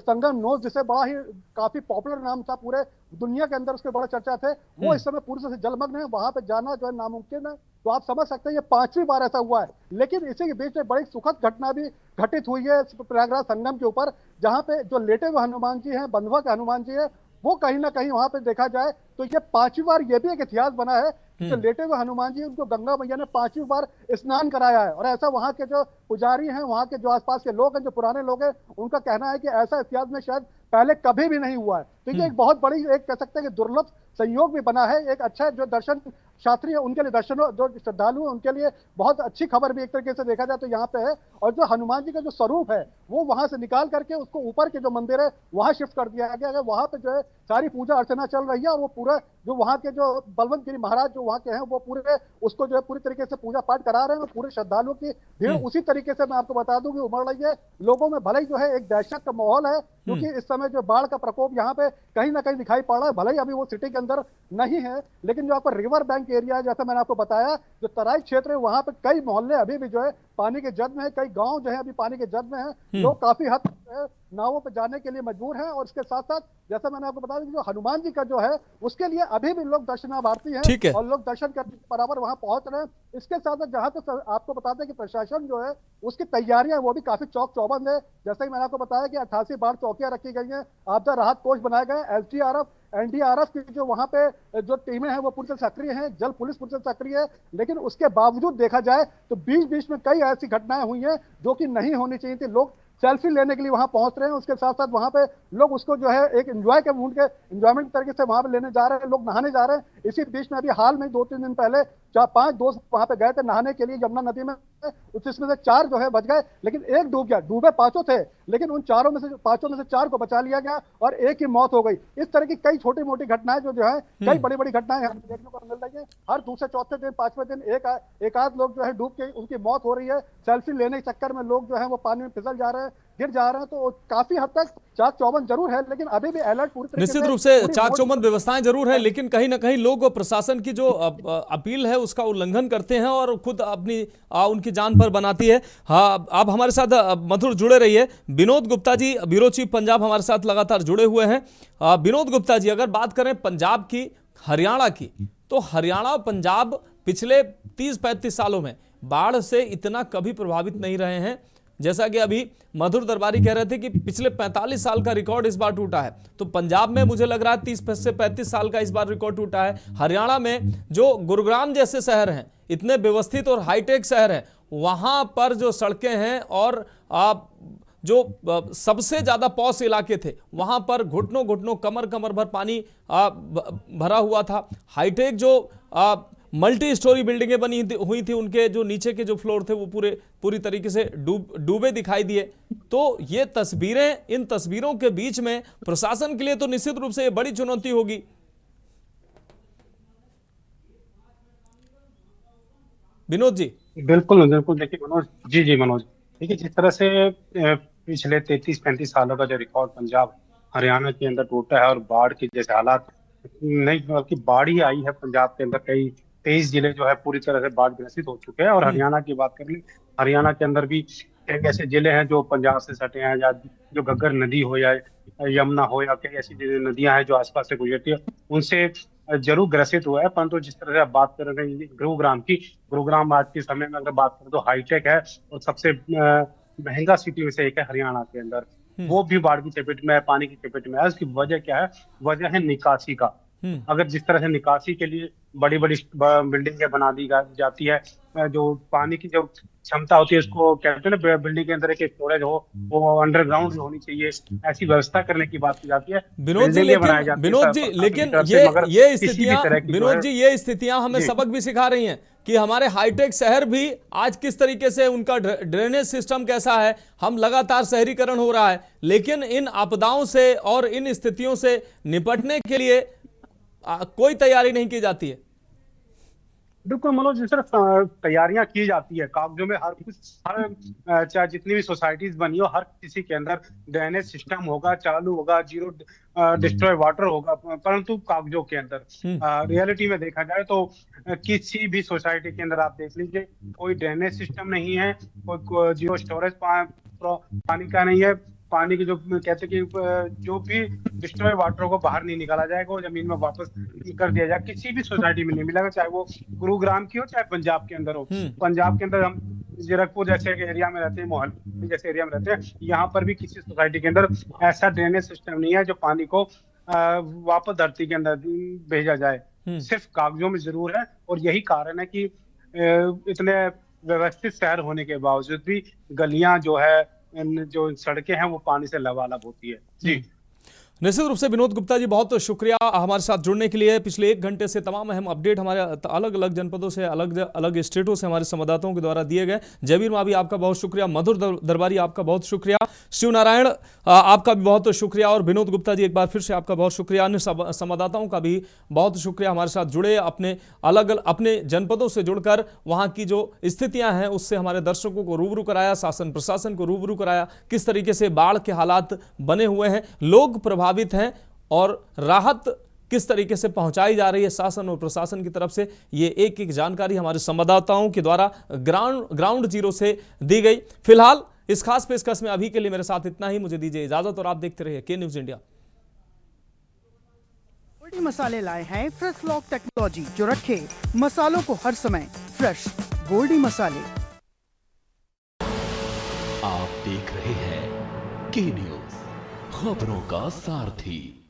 संगम नोज जिसे बड़ा ही काफी पॉपुलर नाम था, पूरे दुनिया के अंदर उसके बड़ा चर्चा थे, वो इस समय पूरी तरह से जलमग्न है, वहां पे जाना जो है नामुमकिन है। तो आप समझ सकते हैं ये 5वीं बार ऐसा हुआ है। लेकिन इसी के बीच में बड़ी सुखद घटना भी घटित हुई है प्रयागराज संगम के ऊपर, जहाँ पे जो लेटे हुए हनुमान जी हैं, बंधुआ के हनुमान जी है, वो कहीं ना कहीं वहां पे देखा जाए तो ये 5वीं बार ये भी एक इतिहास बना है कि जो लेटे हुए हनुमान जी, उनको गंगा मैया ने 5वीं बार स्नान कराया है। और ऐसा वहां के जो पुजारी हैं, वहां के जो आसपास के लोग हैं, जो पुराने लोग हैं, उनका कहना है कि ऐसा इतिहास में शायद पहले कभी भी नहीं हुआ है। तो ये एक बहुत बड़ी, एक कह सकते हैं कि दुर्लभ संयोग भी बना है। एक अच्छा जो दर्शन शास्त्री है उनके लिए, दर्शनों जो श्रद्धालु है उनके लिए बहुत अच्छी खबर भी एक तरीके से देखा जाए तो यहाँ पे है। और जो हनुमान जी का जो स्वरूप है वो वहां से निकाल करके उसको ऊपर के जो मंदिर है वहां शिफ्ट कर दिया गया है। वहां पे जो है सारी पूजा अर्चना चल रही है, और वो पूरा जो वहाँ के जो बलवंत गिरी महाराज जो वहाँ के हैं वो पूरे उसको जो है पूरी तरीके से पूजा पाठ करा रहे हैं। और पूरे श्रद्धालुओं की भीड़ उसी तरीके से मैं आपको बता दूं कि उमड़ रही है। लोगों में भले ही जो है एक दहशत का माहौल है, क्योंकि इस समय जो बाढ़ का प्रकोप यहाँ पे कहीं ना कहीं दिखाई पड़ रहा है। भले ही अभी वो सिटी के अंदर नहीं है, लेकिन जो आपका रिवर बैंक एरिया है, जैसा मैंने आपको बताया, जो तराई क्षेत्र है, वहां पे कई मोहल्ले अभी भी जो है पानी के जद में है, कई गांव जो है अभी पानी के जद में है। लोग काफी हद तक नावों पे जाने के लिए मजबूर हैं। और इसके साथ साथ जैसा मैंने आपको बताया, जो हनुमान जी का जो है उसके लिए अभी भी लोग दर्शनार्थी हैं, और लोग दर्शन करने के बराबर वहां पहुंच रहे हैं। इसके साथ साथ जहां तक आपको बताते हैं कि प्रशासन जो है उसकी तैयारियां वो भी काफी चौक चौबंद है। जैसा कि मैंने आपको बताया कि 88 बाढ़ चौकियां रखी गई हैं, आपदा राहत कोष बनाए गए, SDRF NDRF की जो वहां पे जो टीमें हैं वो पूरी तरह सक्रिय हैं, जल पुलिस पूरी तरह सक्रिय है। लेकिन उसके बावजूद देखा जाए तो बीच बीच में कई ऐसी घटनाएं हुई हैं जो कि नहीं होनी चाहिए थी। लोग सेल्फी लेने के लिए वहां पहुंच रहे हैं, उसके साथ साथ वहां पे लोग उसको जो है एक एंजॉयमेंट तरीके से वहां पे लेने जा रहे हैं, लोग नहाने जा रहे हैं। इसी बीच में अभी हाल में 2-3 दिन पहले 4-5 दोस्त वहां पे गए थे नहाने के लिए यमुना नदी में, जिसमें से 4 जो है बच गए, लेकिन एक डूब गया। डूबे 5 थे, लेकिन उन 5 में से 4 को बचा लिया गया और एक की मौत हो गई। इस तरह की कई छोटी मोटी घटनाएं जो है, कई बड़ी बड़ी घटनाएं यहाँ देखने को मिल रही है। हर दूसरे चौथे दिन 5वें दिन एक आध लोग जो है डूब के उनकी मौत हो रही है। सेल्फी लेने के चक्कर में लोग जो है वो पानी में फिसल जा रहे हैं, गिर जा रहे हैं। तो काफी हद तक चाक चौबंद जरूर है, लेकिन अभी भी अलर्ट पूरी तरीके निश्चित रूप से चाक चौबंद व्यवस्थाएं जरूर है, लेकिन कहीं ना कहीं लोग प्रशासन की जो अपील है उसका उल्लंघन करते हैं और खुद अपनी उनकी जान पर बनाती है। हाँ, आप हमारे साथ मधुर जुड़े रहिए। विनोद गुप्ता जी, ब्यूरो चीफ पंजाब, हमारे साथ लगातार जुड़े हुए हैं। विनोद गुप्ता जी, अगर बात करें पंजाब की, हरियाणा की, तो हरियाणा और पंजाब पिछले 30-35 सालों में बाढ़ से इतना कभी प्रभावित नहीं रहे हैं। जैसा कि अभी मधुर दरबारी कह रहे थे कि पिछले 45 साल का रिकॉर्ड इस बार टूटा है, तो पंजाब में मुझे लग रहा है 30 से 35 साल का इस बार रिकॉर्ड टूटा है। हरियाणा में जो गुरुग्राम जैसे शहर हैं, इतने व्यवस्थित और हाईटेक शहर हैं, वहां पर जो सड़कें हैं और जो सबसे ज्यादा पॉश इलाके थे, वहां पर घुटनों घुटनों कमर कमर भर पानी भरा हुआ था। हाईटेक जो मल्टी स्टोरी बिल्डिंगें बनी हुई थी, उनके जो नीचे के जो फ्लोर थे वो पूरी तरीके से डूबे दिखाई दिए। तो ये तस्वीरें, इन तस्वीरों के बीच में प्रशासन के लिए तो निश्चित रूप से ये बड़ी चुनौती होगी। विनोद जी। बिल्कुल बिल्कुल, देखिए मनोज जी मनोज, देखिए जिस तरह से पिछले 33-35 सालों का जो रिकॉर्ड पंजाब हरियाणा के अंदर टूटा है और बाढ़ के जैसे हालात नहीं, बल्कि बाढ़ ही आई है पंजाब के अंदर, कई 23 जिले जो है पूरी तरह से बाढ़ ग्रसित हो चुके हैं। और हरियाणा की बात कर ली, हरियाणा के अंदर भी कई ऐसे जिले हैं जो पंजाब से सटे हैं, या जो घग्गर नदी हो या यमुना हो या कई ऐसी नदियां हैं जो आसपास से गुजरती है, उनसे जरूर ग्रसित हुआ है। परंतु जिस तरह से आप बात कर रहे हैं गुरुग्राम की, गुरुग्राम आज के समय में अगर बात करें तो हाईटेक है और सबसे महंगा सिटी में से एक है हरियाणा के अंदर, वो भी बाढ़ की चपेट में है, पानी की चपेट में है। उसकी वजह क्या है? वजह है निकासी का। अगर जिस तरह से निकासी के लिए बड़ी बड़ी बिल्डिंगें बना दी जाती है, जो पानी की जो क्षमता होती है उसको कहते हैं ना, बिल्डिंग के अंदर एक स्टोरेज हो, वो अंडरग्राउंड होनी चाहिए, ऐसी व्यवस्था करने की बात की जाती है। विनोद जी लेकिन ये स्थितियां हमें सबक भी सिखा रही हैं कि हमारे हाईटेक शहर भी आज किस तरीके से उनका ड्रेनेज सिस्टम कैसा है। हम लगातार शहरीकरण हो रहा है, लेकिन इन आपदाओं से और इन स्थितियों से निपटने के लिए कोई तैयारी नहीं की जाती है। बिल्कुल मनोज, जिस तरह तैयारियां की जाती है, कागजों में हर चाहे जितनी भी सोसाइटीज बनी हो, हर किसी के अंदर ड्रेनेज सिस्टम होगा, चालू होगा, जीरो डिस्ट्रॉय वाटर होगा, परंतु कागजों के अंदर रियलिटी में देखा जाए तो किसी भी सोसाइटी के अंदर आप देख लीजिए, कोई ड्रेनेज सिस्टम नहीं है, कोई जीरो स्टोरेज पानी का नहीं है। पानी की जो कहते कि जो भी डिस्ट्रॉय वाटर को बाहर नहीं निकाला जाएगा, वो जमीन में वापस कर दिया जाएगा, किसी भी सोसाइटी में नहीं मिलेगा, चाहे वो गुरुग्राम की हो चाहे पंजाब के अंदर हो। पंजाब के अंदर हम जीरकपुर जैसे एरिया में रहते हैं, मोहाली जैसे एरिया में रहते हैं, यहाँ पर भी किसी सोसाइटी के अंदर ऐसा ड्रेनेज सिस्टम नहीं है जो पानी को वापस धरती के अंदर भेजा जाए। सिर्फ कागजों में जरूर है, और यही कारण है कि इतने व्यवस्थित शहर होने के बावजूद भी गलियां जो है, जो सड़कें हैं, वो पानी से लबालब होती है। जी निश्चित रूप से विनोद गुप्ता जी, बहुत शुक्रिया हमारे साथ जुड़ने के लिए। पिछले 1 घंटे से तमाम अहम अपडेट हमारे अलग अलग जनपदों से, अलग अलग स्टेटों से हमारे संवाददाताओं के द्वारा दिए गए। जयवीर मावी आपका बहुत शुक्रिया, मधुर दरबारी आपका बहुत शुक्रिया, शिव नारायण आपका भी बहुत शुक्रिया, और विनोद गुप्ता जी एक बार फिर से आपका बहुत शुक्रिया। अन्य संवाददाताओं का भी बहुत शुक्रिया, हमारे साथ जुड़े, अपने जनपदों से जुड़कर वहाँ की जो स्थितियाँ हैं उससे हमारे दर्शकों को रूबरू कराया, शासन प्रशासन को रूबरू कराया, किस तरीके से बाढ़ के हालात बने हुए हैं, लोग प्रभावित हैं और राहत किस तरीके से पहुंचाई जा रही है शासन और प्रशासन की तरफ से। ये एक एक जानकारी हमारे संवाददाताओं के द्वारा ग्राउंड जीरो से दी गई। फिलहाल इस खास पेशकश में अभी के लिए मेरे साथ इतना ही, मुझे दीजिए इजाजत और आप देखते रहिए के न्यूज इंडिया। गोल्डी मसाले लाए हैं फ्रेश लॉक टेक्नोलॉजी, जो रखे मसालों को हर समय फ्रेश। गोल्डी मसाले। आप देख रहे हैं के न्यूज, खबरों का सारथी।